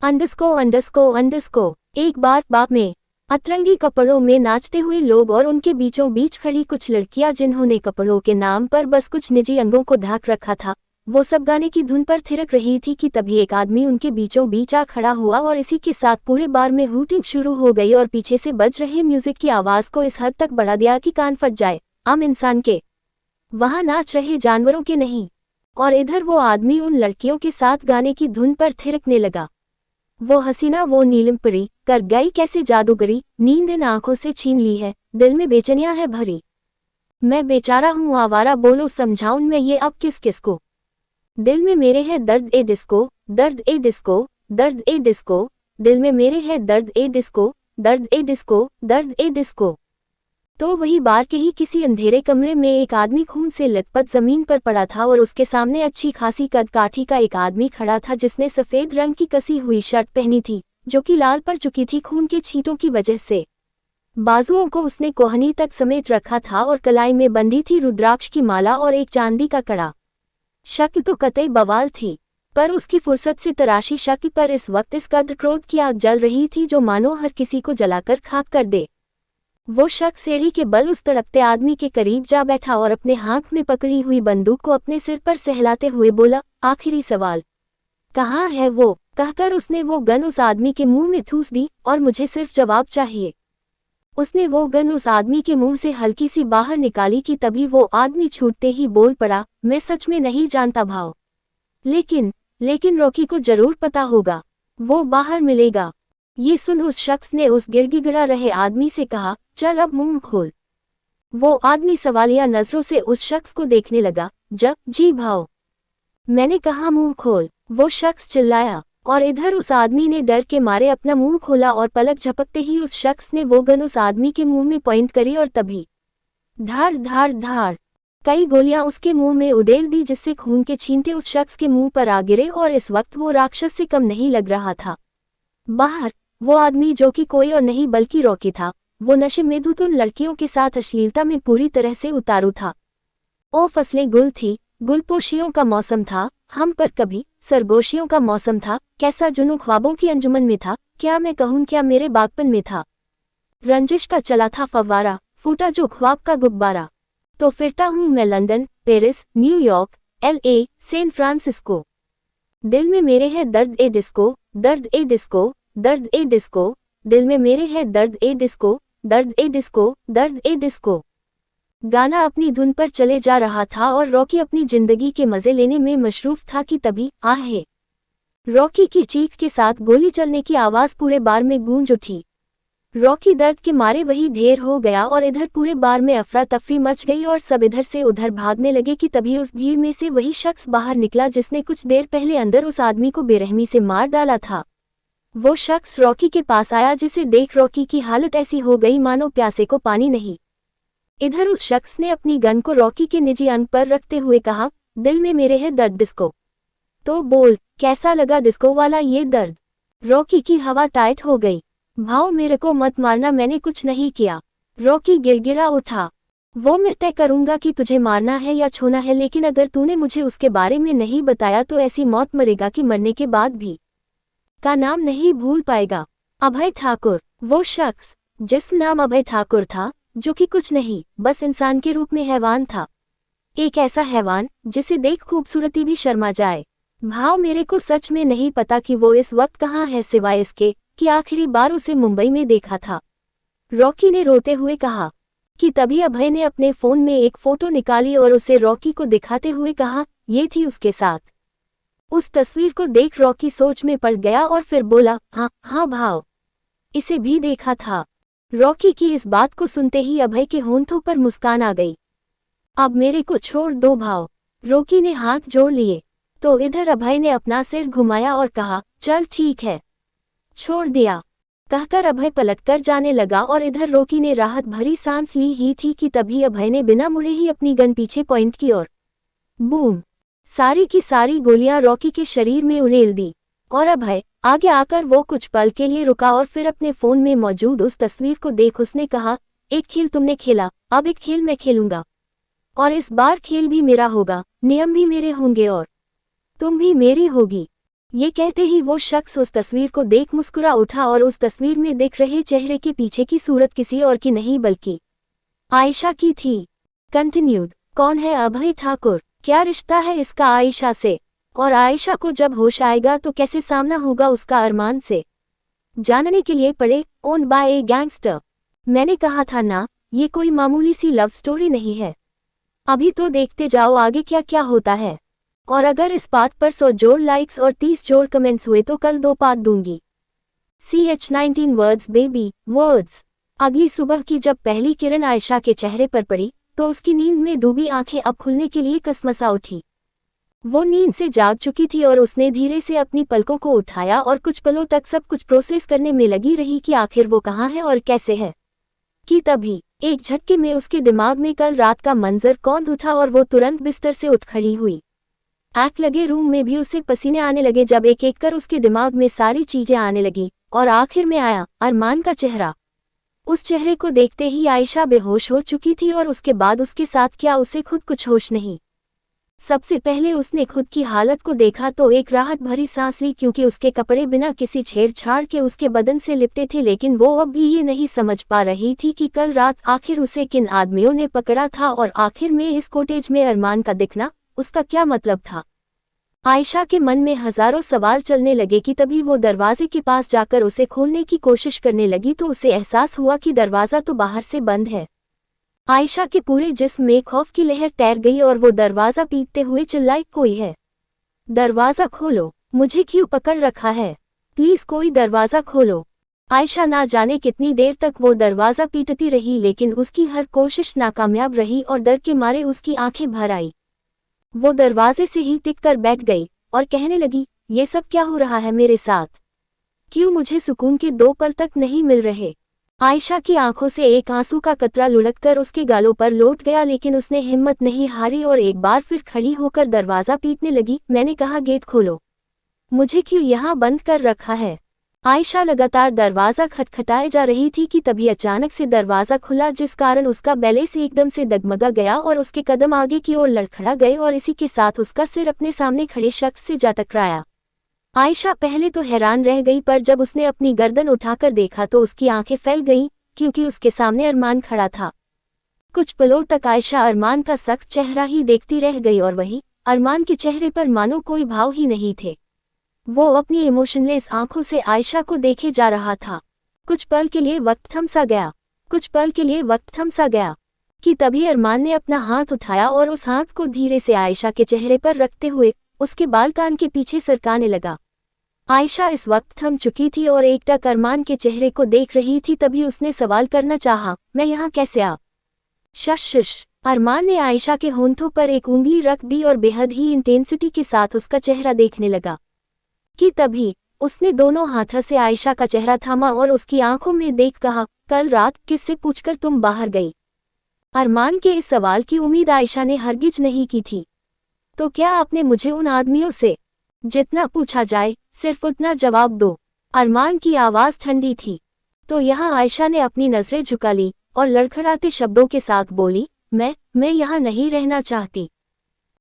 अंडरस्को एक बार बाप में अतरंगी कपड़ों में नाचते हुए लोग और उनके बीचों बीच खड़ी कुछ लड़कियां जिन्होंने कपड़ों के नाम पर बस कुछ निजी अंगों को ढक रखा था, वो सब गाने की धुन पर थिरक रही थी कि तभी एक आदमी उनके बीचों बीच आ खड़ा हुआ और इसी के साथ पूरे बार में हूटिंग शुरू हो गई और पीछे से बज रहे म्यूजिक की आवाज को इस हद तक बढ़ा दिया कि कान फट जाए। आम इंसान के, वहां नाच रहे जानवरों के नहीं। और इधर वो आदमी उन लड़कियों के साथ गाने की धुन पर थिरकने लगा। वो हसीना, वो नीलम परी, कर गई कैसे जादूगरी, नींद इन आंखों से छीन ली है, दिल में बेचैनियां है भरी। मैं बेचारा हूँ आवारा, बोलो समझाऊं मैं ये अब किस किस को। दिल में मेरे है दर्द ए डिस्को, दर्द ए डिस्को, दर्द ए डिस्को, दिल में मेरे है दर्द ए डिस्को, दर्द ए डिस्को, दर्द ए डिस्को। तो वही बार के ही किसी अंधेरे कमरे में एक आदमी खून से लथपथ जमीन पर पड़ा था और उसके सामने अच्छी खासी कद काठी का एक आदमी खड़ा था जिसने सफेद रंग की कसी हुई शर्ट पहनी थी जो कि लाल पड़ चुकी थी खून के छींटों की वजह से। बाजुओं को उसने कोहनी तक समेट रखा था और कलाई में बंधी थी रुद्राक्ष की माला और एक चांदी का कड़ा। शक तो कतई बवाल थी, पर उसकी फुर्सत से तराशी शक पर इस वक्त इस कद्र क्रोध की आग जल रही थी जो मानो हर किसी को जलाकर खाक कर दे। वो शख्स सीढ़ी के बल उस तड़पते आदमी के करीब जा बैठा और अपने हाथ में पकड़ी हुई बंदूक को अपने सिर पर सहलाते हुए बोला, आखिरी सवाल कहाँ है वो? कहकर उसने वो गन उस आदमी के मुंह में ठूस दी और मुझे सिर्फ जवाब चाहिए। उसने वो गन उस आदमी के मुंह से हल्की सी बाहर निकाली कि तभी वो आदमी छूटते ही बोल पड़ा, मैं सच में नहीं जानता भाव, लेकिन रॉकी को जरूर पता होगा, वो बाहर मिलेगा। ये सुन उस शख्स ने उस गिड़गिड़ा रहे आदमी से कहा, चल अब मुंह खोल। वो आदमी सवालिया नजरों से उस शख्स को देखने लगा। जी भाव, मैंने कहा मुंह खोल, वो शख्स चिल्लाया और इधर उस आदमी ने डर के मारे अपना मुंह खोला और पलक झपकते ही उस शख्स ने वो गन उस आदमी के मुंह में पॉइंट करी और तभी धार धार धार कई गोलियां उसके मुंह में उड़ेल दी जिससे खून के छींटे उस शख्स के मुंह पर आ गिरे और इस वक्त वो राक्षस से कम नहीं लग रहा था। बाहर वो आदमी जो कि कोई और नहीं बल्कि रॉकी था, वो नशे में धुत उन लड़कियों के साथ अश्लीलता में पूरी तरह से उतारू था। ओ फसलें गुल थी, गुलपोशियों का मौसम था, हम पर कभी सरगोशियों का मौसम था, कैसा जुनून ख्वाबों की अंजुमन में था, क्या मैं कहूँ क्या मेरे बागपन में था। रंजिश का चला था फव्वारा, फूटा जो ख्वाब का गुब्बारा। तो फिरता हूँ मैं लंदन, पेरिस, न्यूयॉर्क, LA, सैन फ्रांसिस्को। दिल में मेरे है दर्द ए डिस्को, दर्द ए डिस्को, दर्द ए डिस्को, दिल में मेरे है दर्द ए डिस्को, दर्द ए डिस्को, दर्द ए डिस्को। गाना अपनी धुन पर चले जा रहा था और रॉकी अपनी जिंदगी के मजे लेने में मशरूफ था कि तभी आहे। रॉकी की चीख के साथ गोली चलने की आवाज पूरे बार में गूंज उठी। रॉकी दर्द के मारे वही ढेर हो गया और इधर पूरे बार में अफरा तफरी मच गई और सब इधर से उधर भागने लगे कि तभी उस भीड़ में से वही शख्स बाहर निकला जिसने कुछ देर पहले अंदर उस आदमी को बेरहमी से मार डाला था। वो शख्स रॉकी के पास आया जिसे देख रॉकी की हालत ऐसी हो गई मानो प्यासे को पानी नहीं। इधर उस शख्स ने अपनी गन को रॉकी के निजी अंग पर रखते हुए कहा, दिल में मेरे है दर्द डिस्को। तो बोल, कैसा लगा डिस्को वाला ये दर्द? रॉकी की हवा टाइट हो गई। भाव मेरे को मत मारना, मैंने कुछ नहीं किया। रॉकी गिड़गिड़ा उठा। वो मैं तय करूंगा कि तुझे मारना है या छोड़ना है, लेकिन अगर तूने मुझे उसके बारे में नहीं बताया तो ऐसी मौत मरेगा कि मरने के बाद भी का नाम नहीं भूल पाएगा। अभय ठाकुर, वो शख्स जिसका नाम अभय ठाकुर था, जो कि कुछ नहीं बस इंसान के रूप में हैवान था। एक ऐसा हैवान जिसे देख खूबसूरती भी शर्मा जाए। भाव मेरे को सच में नहीं पता कि वो इस वक्त कहाँ है, सिवाय इसके कि आखिरी बार उसे मुंबई में देखा था। रॉकी ने रोते हुए कहा कि तभी अभय ने अपने फोन में एक फोटो निकाली और उसे रॉकी को दिखाते हुए कहा, ये थी उसके साथ। उस तस्वीर को देख रॉकी सोच में पड़ गया और फिर बोला, हाँ भाव, इसे भी देखा था। रॉकी की इस बात को सुनते ही अभय के होंठों पर मुस्कान आ गई। अब मेरे को छोड़ दो भाव। रॉकी ने हाथ जोड़ लिए तो इधर अभय ने अपना सिर घुमाया और कहा, चल ठीक है, छोड़ दिया। कहकर अभय पलटकर जाने लगा और इधर रॉकी ने राहत भरी सांस ली ही थी कि तभी अभय ने बिना मुड़े ही अपनी गन पीछे पॉइंट की और बूम, सारी की सारी गोलियां रॉकी के शरीर में उड़ेल दी। और अभय आगे आकर वो कुछ पल के लिए रुका और फिर अपने फोन में मौजूद उस तस्वीर को देख उसने कहा, एक खेल तुमने खेला, अब एक खेल मैं खेलूंगा और इस बार खेल भी मेरा होगा, नियम भी मेरे होंगे और तुम भी मेरी होगी। ये कहते ही वो शख्स उस तस्वीर को देख मुस्कुरा उठा और उस तस्वीर में दिख रहे चेहरे के पीछे की सूरत किसी और की नहीं बल्कि आयशा की थी। कंटिन्यूड। कौन है अभय ठाकुर? क्या रिश्ता है इसका आयशा से? और आयशा को जब होश आएगा तो कैसे सामना होगा उसका अरमान से? जानने के लिए पढ़े ओन्ड बाय ए गैंगस्टर। मैंने कहा था ना, ये कोई मामूली सी लव स्टोरी नहीं है। अभी तो देखते जाओ आगे क्या क्या होता है। और अगर इस पार्ट पर 100 जोड़ लाइक्स और 30 जोड़ कमेंट्स हुए तो कल 2 पार्ट दूंगी। CH19 words baby words. अगली सुबह की जब पहली किरण आयशा के चेहरे पर पड़ी तो उसकी नींद में डूबी आंखें अब खुलने के लिए कसमसा उठी। वो नींद से जाग चुकी थी और उसने धीरे से अपनी पलकों को उठाया और कुछ पलों तक सब कुछ प्रोसेस करने में लगी रही कि आखिर वो कहाँ है और कैसे है। कि तभी एक झटके में उसके दिमाग में कल रात का मंजर कौंध उठा और वो तुरंत बिस्तर से उठ खड़ी हुई। आग लगे रूम में भी उसे पसीने आने लगे जब एक एक कर उसके दिमाग में सारी चीजें आने लगी और आखिर में आया अरमान का चेहरा। उस चेहरे को देखते ही आयशा बेहोश हो चुकी थी और उसके बाद उसके साथ क्या उसे खुद कुछ होश नहीं। सबसे पहले उसने खुद की हालत को देखा तो एक राहत भरी सांस ली क्योंकि उसके कपड़े बिना किसी छेड़छाड़ के उसके बदन से लिपटे थे, लेकिन वो अब भी ये नहीं समझ पा रही थी कि कल रात आखिर उसे किन आदमियों ने पकड़ा था और आखिर में इस कॉटेज में अरमान का दिखना उसका क्या मतलब था। आयशा के मन में हजारों सवाल चलने लगे कि तभी वो दरवाजे के पास जाकर उसे खोलने की कोशिश करने लगी तो उसे एहसास हुआ कि दरवाज़ा तो बाहर से बंद है। आयशा के पूरे जिस्म में खौफ की लहर तैर गई और वो दरवाज़ा पीटते हुए चिल्लाई, कोई है? दरवाज़ा खोलो, मुझे क्यों पकड़ रखा है? प्लीज़ कोई दरवाज़ा खोलो। आयशा ना जाने कितनी देर तक वो दरवाज़ा पीटती रही लेकिन उसकी हर कोशिश नाकामयाब रही और डर के मारे उसकी आंखें भर आई। वो दरवाजे से ही टिककर बैठ गई और कहने लगी, ये सब क्या हो रहा है मेरे साथ? क्यों मुझे सुकून के 2 पल तक नहीं मिल रहे? आयशा की आंखों से एक आंसू का कतरा लुढ़ककर उसके गालों पर लौट गया लेकिन उसने हिम्मत नहीं हारी और एक बार फिर खड़ी होकर दरवाज़ा पीटने लगी, मैंने कहा गेट खोलो, मुझे क्यों यहाँ बंद कर रखा है? आयशा लगातार दरवाज़ा खटखटाए जा रही थी कि तभी अचानक से दरवाज़ा खुला जिस कारण उसका बैलेंस एकदम से डगमगा गया और उसके कदम आगे की ओर लड़खड़ा गए और इसी के साथ उसका सिर अपने सामने खड़े शख्स से जा टकराया। आयशा पहले तो हैरान रह गई पर जब उसने अपनी गर्दन उठाकर देखा तो उसकी आंखें फैल गईं क्योंकि उसके सामने अरमान खड़ा था। कुछ पलों तक आयशा अरमान का सख्त चेहरा ही देखती रह गई और वही अरमान के चेहरे पर मानो कोई भाव ही नहीं थे। वो अपनी इमोशनलेस आंखों से आयशा को देखे जा रहा था। कुछ पल के लिए वक्त थम सा गया कि तभी अरमान ने अपना हाथ उठाया और उस हाथ को धीरे से आयशा के चेहरे पर रखते हुए उसके बाल कान के पीछे सरकाने लगा। आयशा इस वक्त थम चुकी थी और एकटक अरमान के चेहरे को देख रही थी। तभी उसने सवाल करना चाहा, मैं यहाँ कैसे आ? शश। अरमान ने आयशा के होंठों पर एक उंगली रख दी और बेहद ही इंटेंसिटी के साथ उसका चेहरा देखने लगा। कि तभी उसने दोनों हाथों से आयशा का चेहरा थामा और उसकी आंखों में देख कहा, कल रात किससे पूछकर तुम बाहर गई? अरमान के इस सवाल की उम्मीद आयशा ने हरगिज नहीं की थी। तो क्या आपने मुझे उन आदमियों से जितना पूछा जाए सिर्फ उतना जवाब दो। अरमान की आवाज़ ठंडी थी। तो यहाँ आयशा ने अपनी नज़रें झुका ली और लड़खड़ाते शब्दों के साथ बोली, मैं यहाँ नहीं रहना चाहती।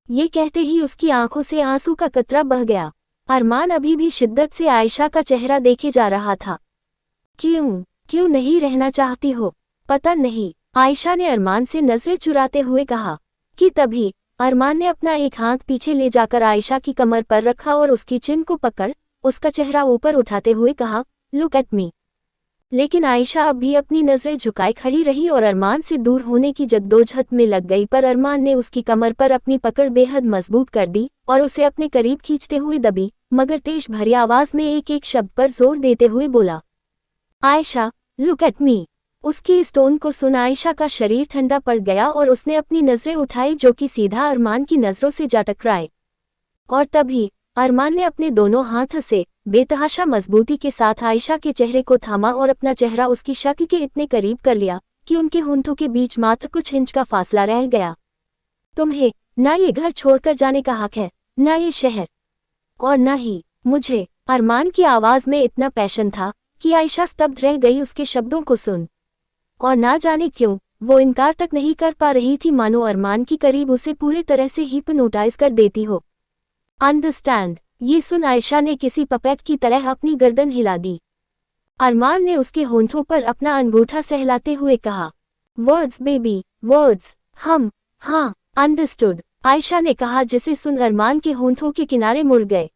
ये कहते ही उसकी आंखों से आंसू का कतरा बह गया। अरमान अभी भी शिद्दत से आयशा का चेहरा देखे जा रहा था। क्यों नहीं रहना चाहती हो? पता नहीं, आयशा ने अरमान से नजरें चुराते हुए कहा। कि तभी अरमान ने अपना एक हाथ पीछे ले जाकर आयशा की कमर पर रखा और उसकी चिन को पकड़ उसका चेहरा ऊपर उठाते हुए कहा, लुक एट मी। लेकिन आयशा अब भी अपनी नजरें झुकाए खड़ी रही और अरमान से दूर होने की जद्दोजहद में लग गई, पर अरमान ने उसकी कमर पर अपनी पकड़ बेहद मजबूत कर दी और उसे अपने करीब खींचते हुए दबी मगर तेज भरी आवाज में एक एक शब्द पर जोर देते हुए बोला, आयशा लुक एट मी। उसकी इस टोन को सुन आयशा का शरीर ठंडा पड़ गया और उसने अपनी नजरें उठाई जो कि सीधा अरमान की नजरों से जा टकराए। और तभी अरमान ने अपने दोनों हाथ से बेतहाशा मजबूती के साथ आयशा के चेहरे को थामा और अपना चेहरा उसकी शक्ल के इतने करीब कर लिया कि उनके होंठों के बीच मात्र कुछ इंच का फासला रह गया। तुम्हें ना ये घर छोड़कर जाने का हक है, ना ये शहर, और ना ही मुझे। अरमान की आवाज में इतना पैशन था कि आयशा स्तब्ध रह गई उसके शब्दों को सुन, और ना जाने क्यों वो इनकार तक नहीं कर पा रही थी, मानो अरमान की करीब उसे पूरे तरह से हिप्नोटाइज कर देती हो। अंडरस्टैंड। ये सुन आयशा ने किसी पपेट की तरह अपनी गर्दन हिला दी। अरमान ने उसके होंठों पर अपना अंगूठा सहलाते हुए कहा, वर्ड्स बेबी वर्ड्स। हाँ अंडरस्टूड, आयशा ने कहा, जिसे सुन अरमान के होंठों के किनारे मुड़ गए।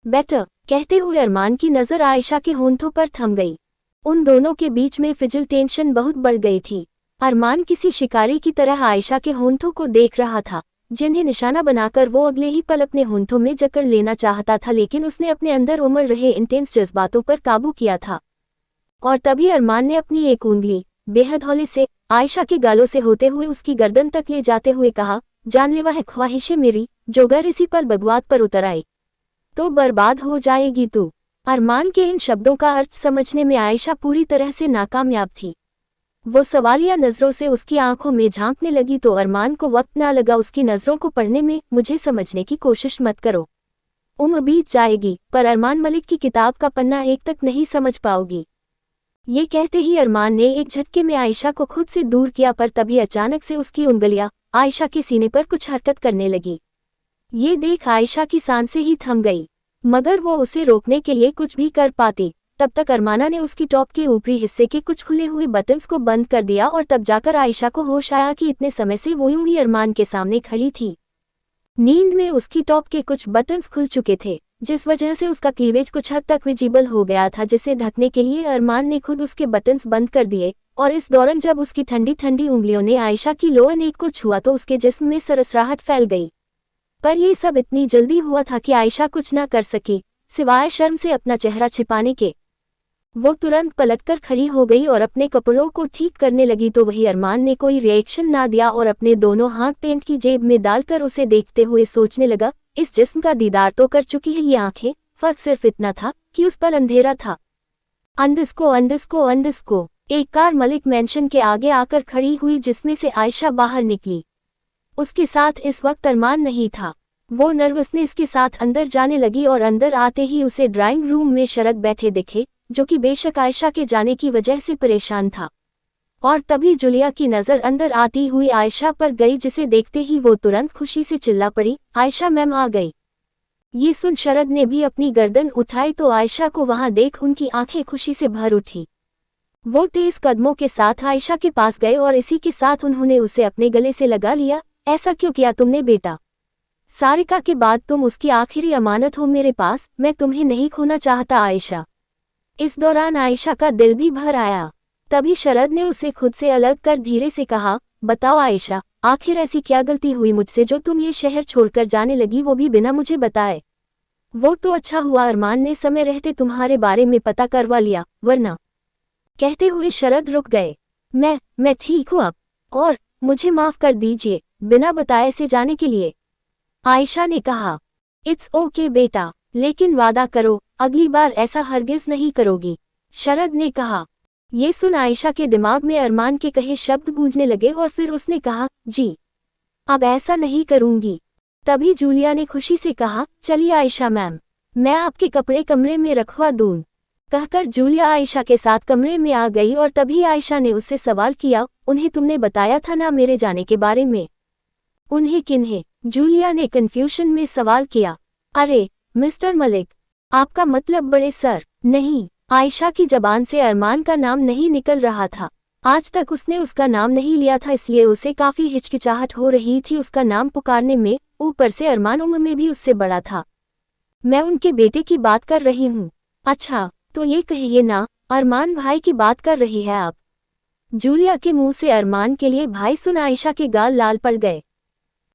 बेटर कहते हुए अरमान की नजर आयशा के होंठों पर थम गई। उन दोनों के बीच में फिजिल टेंशन बहुत बढ़ गई थी। अरमान किसी शिकारी की तरह आयशा के होंठों को देख रहा था, जिन्हें निशाना बनाकर वो अगले ही पल अपने होंठों में जकड़ लेना चाहता था, लेकिन उसने अपने अंदर उमड़ रहे इंटेंस जज्बातों पर काबू किया था। और तभी अरमान ने अपनी एक उंगली बेहद हौले से आयशा के गालों से होते हुए उसकी गर्दन तक ले जाते हुए कहा, जानलेवा है ख्वाहिशें मेरी, जो गर इसी पल बगवात पर उतर आई तो बर्बाद हो जाएगी तू। अरमान के इन शब्दों का अर्थ समझने में आयशा पूरी तरह से नाकामयाब थी। वो सवालिया नजरों से उसकी आंखों में झांकने लगी तो अरमान को वक्त ना लगा उसकी नजरों को पढ़ने में। मुझे समझने की कोशिश मत करो, उम्र बीत जाएगी पर अरमान मलिक की किताब का पन्ना एक तक नहीं समझ पाओगी। ये कहते ही अरमान ने एक झटके में आयशा को खुद से दूर किया, पर तभी अचानक से उसकी उंगलियां आयशा के सीने पर कुछ हरकत करने लगी। ये देख आयशा की सांसें ही थम गई, मगर वो उसे रोकने के लिए कुछ भी कर पाती। तब तक अरमाना ने उसकी टॉप के ऊपरी हिस्से के कुछ खुले हुए बटन्स को बंद कर दिया और तब जाकर आयशा को होश आया कि इतने समय से वो यूं ही अरमान के सामने खड़ी थी। नींद में उसकी टॉप के कुछ बटन्स खुल चुके थे, जिस वजह से उसका क्लीवेज कुछ हद तक विजिबल हो गया था, जिसे ढकने के लिए अरमान ने खुद उसके बटन्स बंद कर दिए। और इस दौरान जब उसकी ठंडी ठंडी उंगलियों ने आयशा की लोअर नेक को छुआ तो उसके जिस्म में सरसराहट फैल गई। पर यह सब इतनी जल्दी हुआ था कि आयशा कुछ न कर सकी सिवाय शर्म से अपना चेहरा छिपाने के। वो तुरंत पलटकर खड़ी हो गई और अपने कपड़ों को ठीक करने लगी तो वही अरमान ने कोई रिएक्शन ना दिया और अपने दोनों हाथ पेंट की जेब में डालकर उसे देखते हुए सोचने लगा, इस जिस्म का दीदार तो कर चुकी है ये आंखें, फर्क सिर्फ इतना था कि उस पर अंधेरा था। अंडस्को एक कार मलिक मैंशन के आगे आकर खड़ी हुई जिसमें से आयशा बाहर निकली। उसके साथ इस वक्त अरमान नहीं था। वो नर्वसनेस के साथ अंदर जाने लगी और अंदर आते ही उसे ड्राइंग रूम में शरद बैठे दिखे, जो कि बेशक आयशा के जाने की वजह से परेशान था। और तभी जुलिया की नज़र अंदर आती हुई आयशा पर गई, जिसे देखते ही वो तुरंत खुशी से चिल्ला पड़ी, आयशा मैम आ गई। ये सुन शरद ने भी अपनी गर्दन उठाई तो आयशा को वहां देख उनकी आंखें खुशी से भर उठी। वो तेज कदमों के साथ आयशा के पास गए और इसी के साथ उन्होंने उसे अपने गले से लगा लिया। ऐसा क्यों किया तुमने बेटा? सारिका के बाद तुम उसकी आखिरी अमानत हो मेरे पास, मैं तुम्हें नहीं खोना चाहता आयशा। इस दौरान आयशा का दिल भी भर आया। तभी शरद ने उसे खुद से अलग कर धीरे से कहा, बताओ आयशा, आखिर ऐसी क्या गलती हुई मुझसे जो तुम ये शहर छोड़कर जाने लगी, वो भी बिना मुझे बताए? वो तो अच्छा हुआ अरमान ने समय रहते तुम्हारे बारे में पता करवा लिया, वरना। कहते हुए शरद रुक गए। मैं ठीक हूँ अब, और मुझे माफ कर दीजिए बिना बताए से जाने के लिए, आयशा ने कहा। इट्स ओके बेटा, लेकिन वादा करो अगली बार ऐसा हरगिज नहीं करोगी, शरद ने कहा। ये सुन आयशा के दिमाग में अरमान के कहे शब्द गूंजने लगे और फिर उसने कहा, जी अब ऐसा नहीं करूंगी। तभी जूलिया ने खुशी से कहा, चलिए आयशा मैम, मैं आपके कपड़े कमरे में रखवा दूं। कहकर जूलिया आयशा के साथ कमरे में आ गई और तभी आयशा ने उससे सवाल किया, उन्हें तुमने बताया था ना मेरे जाने के बारे में? उन्हें किन्हें? जूलिया ने कंफ्यूजन में सवाल किया। अरे मिस्टर मलिक, आपका मतलब बड़े सर? नहीं, आयशा की जबान से अरमान का नाम नहीं निकल रहा था। आज तक उसने उसका नाम नहीं लिया था, इसलिए उसे काफी हिचकिचाहट हो रही थी उसका नाम पुकारने में। ऊपर से अरमान उम्र में भी उससे बड़ा था। मैं उनके बेटे की बात कर रही हूँ। अच्छा तो ये कहिए ना, अरमान भाई की बात कर रही है आप? जूलिया के मुंह से अरमान के लिए भाई सुन आयशा के गाल लाल पड़ गए।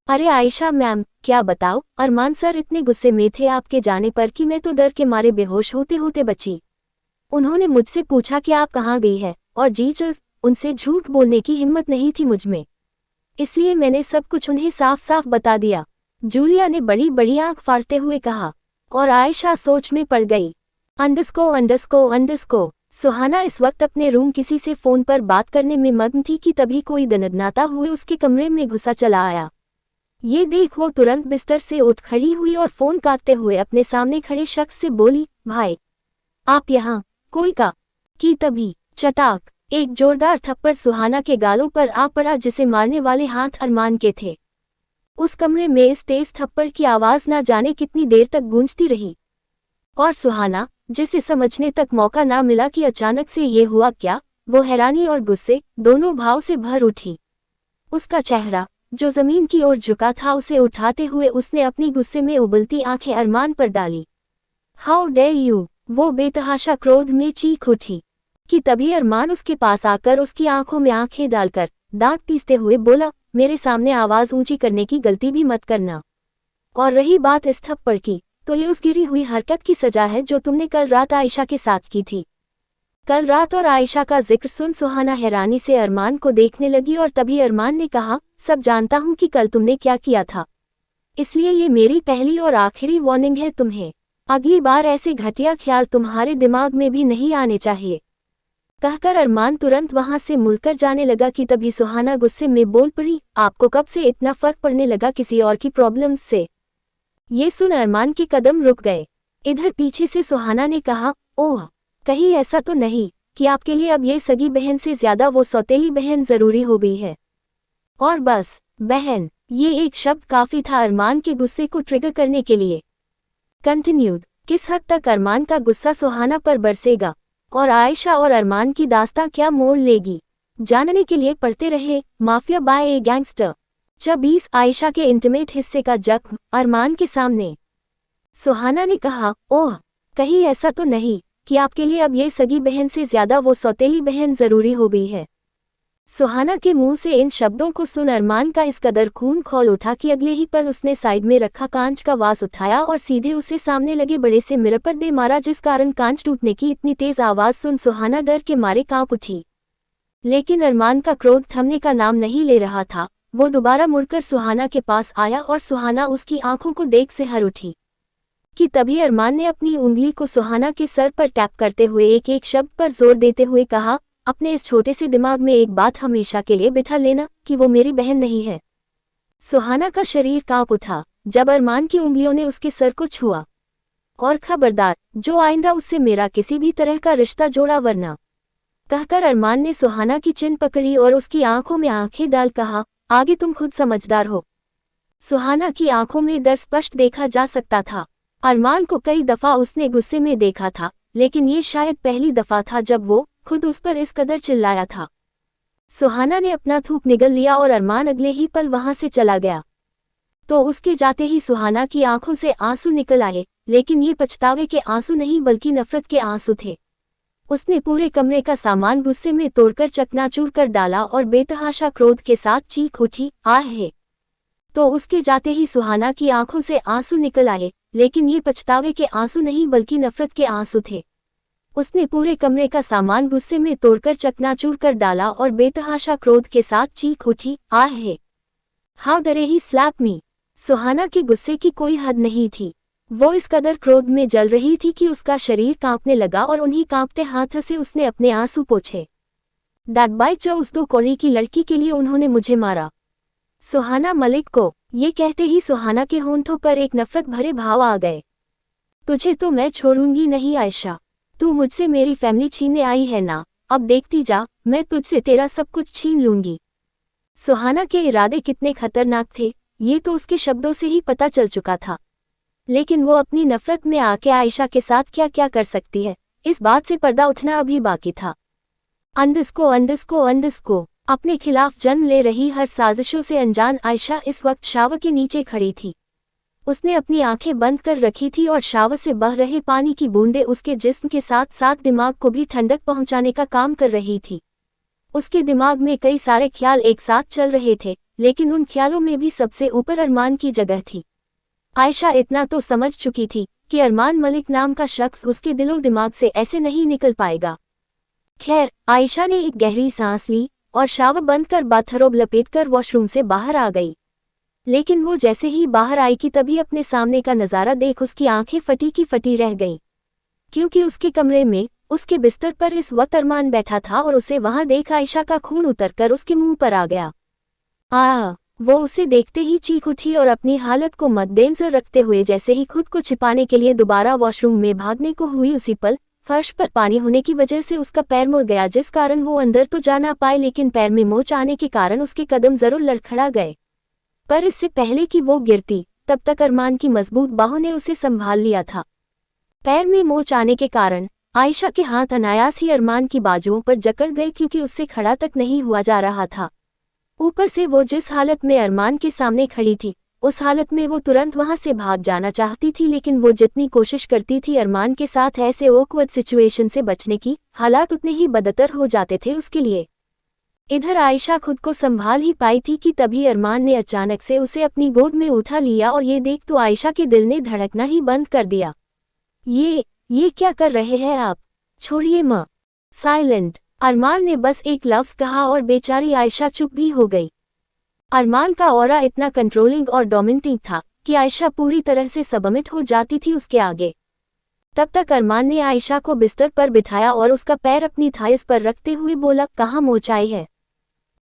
अरे आयशा मैम, क्या बताओ, अरमान सर इतने गुस्से में थे आपके जाने पर कि मैं तो डर के मारे बेहोश होते होते बची। उन्होंने मुझसे पूछा कि आप कहाँ गई है, और जी उनसे झूठ बोलने की हिम्मत नहीं थी मुझमें, इसलिए मैंने सब कुछ उन्हें साफ साफ बता दिया, जूलिया ने बड़ी बड़ी आंख फाड़ते हुए कहा। और आयशा सोच में पड़ गई। अंडस्को सुहाना इस वक्त अपने रूम किसी से फोन पर बात करने में मग्न थी कि तभी कोई दनदनाता हुए उसके कमरे में घुसा चला आया। ये देख वो तुरंत बिस्तर से उठ खड़ी हुई और फोन काटते हुए अपने सामने खड़े शख्स से बोली, भाई आप यहाँ? कोई का कि तभी चटाक एक जोरदार थप्पड़ सुहाना के गालों पर आ पड़ा, जिसे मारने वाले हाथ अरमान के थे। उस कमरे में इस तेज थप्पड़ की आवाज ना जाने कितनी देर तक गूंजती रही, और सुहाना, जिसे समझने तक मौका ना मिला कि अचानक से ये हुआ क्या, वो हैरानी और गुस्से दोनों भाव से भर उठी। उसका चेहरा जो जमीन की ओर झुका था, उसे उठाते हुए उसने अपनी गुस्से में उबलती आंखें अरमान पर डाली। हाउ डेयर यू, वो बेतहाशा क्रोध में चीख उठी कि तभी अरमान उसके पास आकर उसकी आंखों में आंखें डालकर दांत पीसते हुए बोला, मेरे सामने आवाज ऊंची करने की गलती भी मत करना। और रही बात इस थप्पड़ की, तो ये उस गिरी हुई हरकत की सजा है जो तुमने कल रात आयशा के साथ की थी। कल रात और आयशा का जिक्र सुन सुहाना हैरानी से अरमान को देखने लगी और तभी अरमान ने कहा, सब जानता हूँ कि कल तुमने क्या किया था, इसलिए ये मेरी पहली और आखिरी वार्निंग है तुम्हें। अगली बार ऐसे घटिया ख्याल तुम्हारे दिमाग में भी नहीं आने चाहिए। कहकर अरमान तुरंत वहां से मुड़कर जाने लगा कि तभी सुहाना गुस्से में बोल पड़ी, आपको कब से इतना फर्क पड़ने लगा किसी और की प्रॉब्लम्स से? ये सुन अरमान के कदम रुक गए। इधर पीछे से सुहाना ने कहा, ओह, कहीं ऐसा तो नहीं कि आपके लिए अब ये सगी बहन से ज्यादा वो सौतेली बहन जरूरी हो गई है? और बस बहन, ये एक शब्द काफी था अरमान के गुस्से को ट्रिगर करने के लिए। कंटिन्यूड। किस हद तक अरमान का गुस्सा सुहाना पर बरसेगा और आयशा और अरमान की दास्तां क्या मोड़ लेगी, जानने के लिए पढ़ते रहे माफिया बाय ए गैंगस्टर। 26 आयशा के इंटीमेट हिस्से का जख्म अरमान के सामने। सुहाना ने कहा, ओह, कहीं ऐसा तो नहीं कि आपके लिए अब ये सगी बहन से ज्यादा वो सौतेली बहन जरूरी हो गई है? सुहाना के मुंह से इन शब्दों को सुन अरमान का इस कदर खून खौल उठा कि अगले ही पल उसने साइड में रखा कांच का वास उठाया और सीधे उसे सामने लगे बड़े से मिरर पर दे मारा, जिस कारण कांच टूटने की इतनी तेज आवाज सुन सुहाना डर के मारे कांप उठी। लेकिन अरमान का क्रोध थमने का नाम नहीं ले रहा था। वो दोबारा मुड़कर सुहाना के पास आया और सुहाना उसकी आंखों को देख से हर उठी कि तभी अरमान ने अपनी उंगली को सुहाना के सर पर टैप करते हुए एक एक शब्द पर जोर देते हुए कहा, अपने इस छोटे से दिमाग में एक बात हमेशा के लिए बिठा लेना कि वो मेरी बहन नहीं है। सुहाना का शरीर कांप उठा जब अरमान की उंगलियों ने उसके सर को छुआ। और खबरदार, जो आइंदा उससे मेरा किसी भी तरह का रिश्ता जोड़ा वरना, कहकर अरमान ने सुहाना की चिन पकड़ी और उसकी आंखों में आंखें डाल कहा, आगे तुम खुद समझदार हो। सुहाना की आंखों में डर स्पष्ट देखा जा सकता था। अरमान को कई दफा उसने गुस्से में देखा था, लेकिन ये शायद पहली दफा था जब वो खुद उस पर इस कदर चिल्लाया था। सुहाना ने अपना थूक निगल लिया और अरमान अगले ही पल वहां से चला गया। तो उसके जाते ही सुहाना की आंखों से आंसू निकल आए, लेकिन ये पछतावे के आंसू नहीं बल्कि नफरत के आंसू थे। उसने पूरे कमरे का सामान गुस्से में तोड़कर चकनाचूर कर डाला और बेतहाशा क्रोध के साथ चीख उठी, आहे। तो उसके जाते ही सुहाना की आंखों से आंसू निकल आए, लेकिन ये पछतावे के आंसू नहीं बल्कि नफरत के आंसू थे। उसने पूरे कमरे का सामान गुस्से में तोड़कर चकनाचूर कर डाला और बेतहाशा क्रोध के साथ चीख उठी, आहे। हाउ डरे ही स्लैप मी। सुहाना के गुस्से की कोई हद नहीं थी। वो इस कदर क्रोध में जल रही थी कि उसका शरीर कांपने लगा और उन्हीं कांपते हाथ से उसने अपने आंसू पोंछे। दैट बाय जो उस 2 कौड़ी की लड़की के लिए उन्होंने मुझे मारा। सुहाना मलिक को ये कहते ही सुहाना के होंठों पर एक नफरत भरे भाव आ गए। तुझे तो मैं छोड़ूंगी नहीं आयशा, तू मुझसे मेरी फैमिली छीनने आई है ना, अब देखती जा, मैं तुझसे तेरा सब कुछ छीन लूंगी। सुहाना के इरादे कितने खतरनाक थे ये तो उसके शब्दों से ही पता चल चुका था, लेकिन वो अपनी नफरत में आके आयशा के साथ क्या क्या कर सकती है, इस बात से पर्दा उठना अभी बाकी था। अंडस्को अपने खिलाफ जन्म ले रही हर साजिशों से अनजान आयशा इस वक्त शावर के नीचे खड़ी थी। उसने अपनी आंखें बंद कर रखी थी और शावर से बह रहे पानी की बूंदें उसके जिस्म के साथ साथ दिमाग को भी ठंडक पहुंचाने का काम कर रही थी। उसके दिमाग में कई सारे ख्याल एक साथ चल रहे थे, लेकिन उन ख्यालों में भी सबसे ऊपर अरमान की जगह थी। आयशा इतना तो समझ चुकी थी कि अरमान मलिक नाम का शख्स उसके दिलो दिमाग से ऐसे नहीं निकल पाएगा। खैर, आयशा ने एक गहरी सांस ली और शावर बंद कर बाथरोब लपेटकर वॉशरूम से बाहर आ गई। लेकिन वो जैसे ही बाहर आई कि तभी अपने सामने का नज़ारा देख उसकी आंखें फटी की फटी रह गईं, क्योंकि उसके कमरे में उसके बिस्तर पर इस वक्त अरमान बैठा था और उसे वहां देख आयशा का खून उतरकर उसके मुंह पर आ गया। वो उसे देखते ही चीख उठी और अपनी हालत को मद्देनजर रखते हुए जैसे ही खुद को छिपाने के लिए दोबारा वॉशरूम में भागने को हुई, उसी पल फर्श पर पानी होने की वजह से उसका पैर मुड़ गया, जिस कारण वो अंदर तो जा ना पाए, लेकिन पैर में मोच आने के कारण उसके कदम जरूर लड़खड़ा गए। पर इससे पहले कि वो गिरती तब तक अरमान की मजबूत बाहों ने उसे संभाल लिया था। पैर में मोच आने के कारण आयशा के हाथ अनायास ही अरमान की बाजुओं पर जकड़ गए, क्योंकि उससे खड़ा तक नहीं हुआ जा रहा था। ऊपर से वो जिस हालत में अरमान के सामने खड़ी थी, उस हालत में वो तुरंत वहां से भाग जाना चाहती थी, लेकिन वो जितनी कोशिश करती थी अरमान के साथ ऐसे ऑकवर्ड सिचुएशन से बचने की, हालात उतने ही बदतर हो जाते थे उसके लिए। इधर आयशा खुद को संभाल ही पाई थी कि तभी अरमान ने अचानक से उसे अपनी गोद में उठा लिया और ये देख तो आयशा के दिल ने धड़कना ही बंद कर दिया। ये क्या कर रहे हैं आप? छोड़िए माँ। साइलेंट। अरमान ने बस एक लफ्ज कहा और बेचारी आयशा चुप भी हो गई। अरमान का ऑरा इतना कंट्रोलिंग और डोमिनेटिंग था कि आयशा पूरी तरह से सबमिट हो जाती थी उसके आगे। तब तक अरमान ने आयशा को बिस्तर पर बिठाया और उसका पैर अपनी थाइस पर रखते हुए बोला, कहाँ मोचाई है।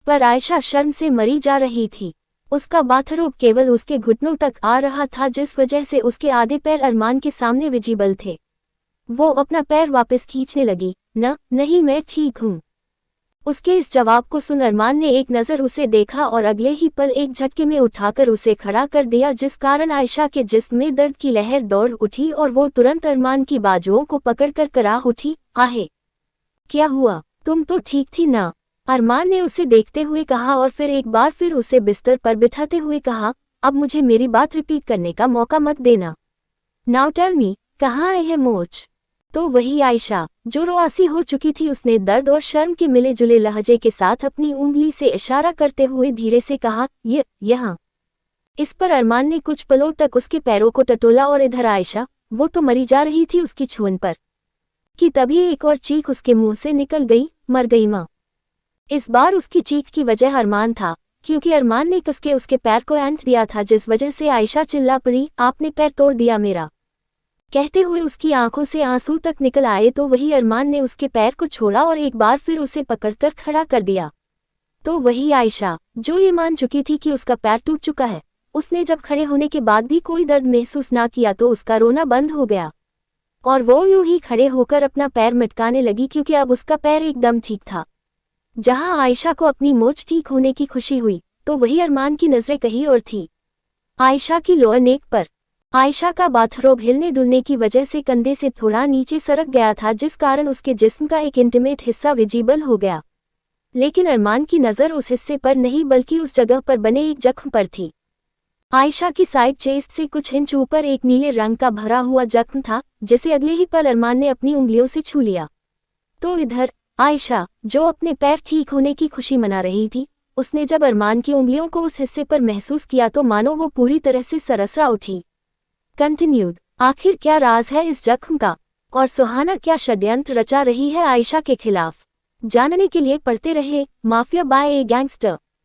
पर आयशा शर्म से मरी जा रही थी। उसका बाथरोब केवल उसके घुटनों तक आ रहा था, जिस वजह से उसके आधे पैर अरमान के सामने विजिबल थे। वो अपना पैर वापस खींचने लगी। नहीं, मैं ठीक हूँ। उसके इस जवाब को सुन अरमान ने एक नज़र उसे देखा और अगले ही पल एक झटके में उठाकर उसे खड़ा कर दिया, जिस कारण आयशा के जिस्म में दर्द की लहर दौड़ उठी और वो तुरंत अरमान की बाजुओं को पकड़कर करा उठी। आहे, क्या हुआ? तुम तो ठीक थी ना? अरमान ने उसे देखते हुए कहा और फिर एक बार फिर उसे बिस्तर पर बिठाते हुए कहा, अब मुझे मेरी बात रिपीट करने का मौका मत देना। नाउ टेल मी, कहाँ है मोच? तो वही आयशा जो रुआसी हो चुकी थी, उसने दर्द और शर्म के मिले जुले लहजे के साथ अपनी उंगली से इशारा करते हुए धीरे से कहा, यहाँ। इस पर अरमान ने कुछ पलों तक उसके पैरों को टटोला और इधर आयशा, वो तो मरी जा रही थी उसकी छून पर, कि तभी एक और चीख उसके मुंह से निकल गई, मर गई माँ। इस बार उसकी चीख की वजह अरमान था, क्योंकि अरमान ने कसके उसके पैर को ऐंठ दिया था, जिस वजह से आयशा चिल्ला पड़ी, आपने पैर तोड़ दिया मेरा। कहते हुए उसकी आंखों से आंसू तक निकल आए। तो वही अरमान ने उसके पैर को छोड़ा और एक बार फिर उसे पकड़कर खड़ा कर दिया। तो वही आयशा जो ये मान चुकी थी कि उसका पैर टूट चुका है, उसने जब खड़े होने के बाद भी कोई दर्द महसूस ना किया तो उसका रोना बंद हो गया और वो यूं ही खड़े होकर अपना पैर मटकाने लगी, क्योंकि अब उसका पैर एकदम ठीक था। जहां आयशा को अपनी मोच ठीक होने की खुशी हुई, तो वही अरमान की नजरें कहीं और थी, आयशा की लोअर नेक पर। आयशा का बाथरोब हिलने डुलने की वजह से कंधे से थोड़ा नीचे सरक गया था, जिस कारण उसके जिस्म का एक इंटीमेट हिस्सा विजिबल हो गया। लेकिन अरमान की नज़र उस हिस्से पर नहीं बल्कि उस जगह पर बने एक जख्म पर थी। आयशा की साइड चेस्ट से कुछ इंच ऊपर एक नीले रंग का भरा हुआ जख्म था, जिसे अगले ही पल अरमान ने अपनी उंगलियों से छू लिया। तो इधर आयशा जो अपने पैर ठीक होने की खुशी मना रही थी, उसने जब अरमान की उंगलियों को उस हिस्से पर महसूस किया तो मानो वो पूरी तरह से सरसरा उठी। कंटिन्यूड। आखिर क्या राज है इस जख्म का, और सुहाना क्या षड्यंत्र रचा रही है आयशा के खिलाफ? जानने के लिए पढ़ते रहे माफिया बाय ए गैंगस्टर।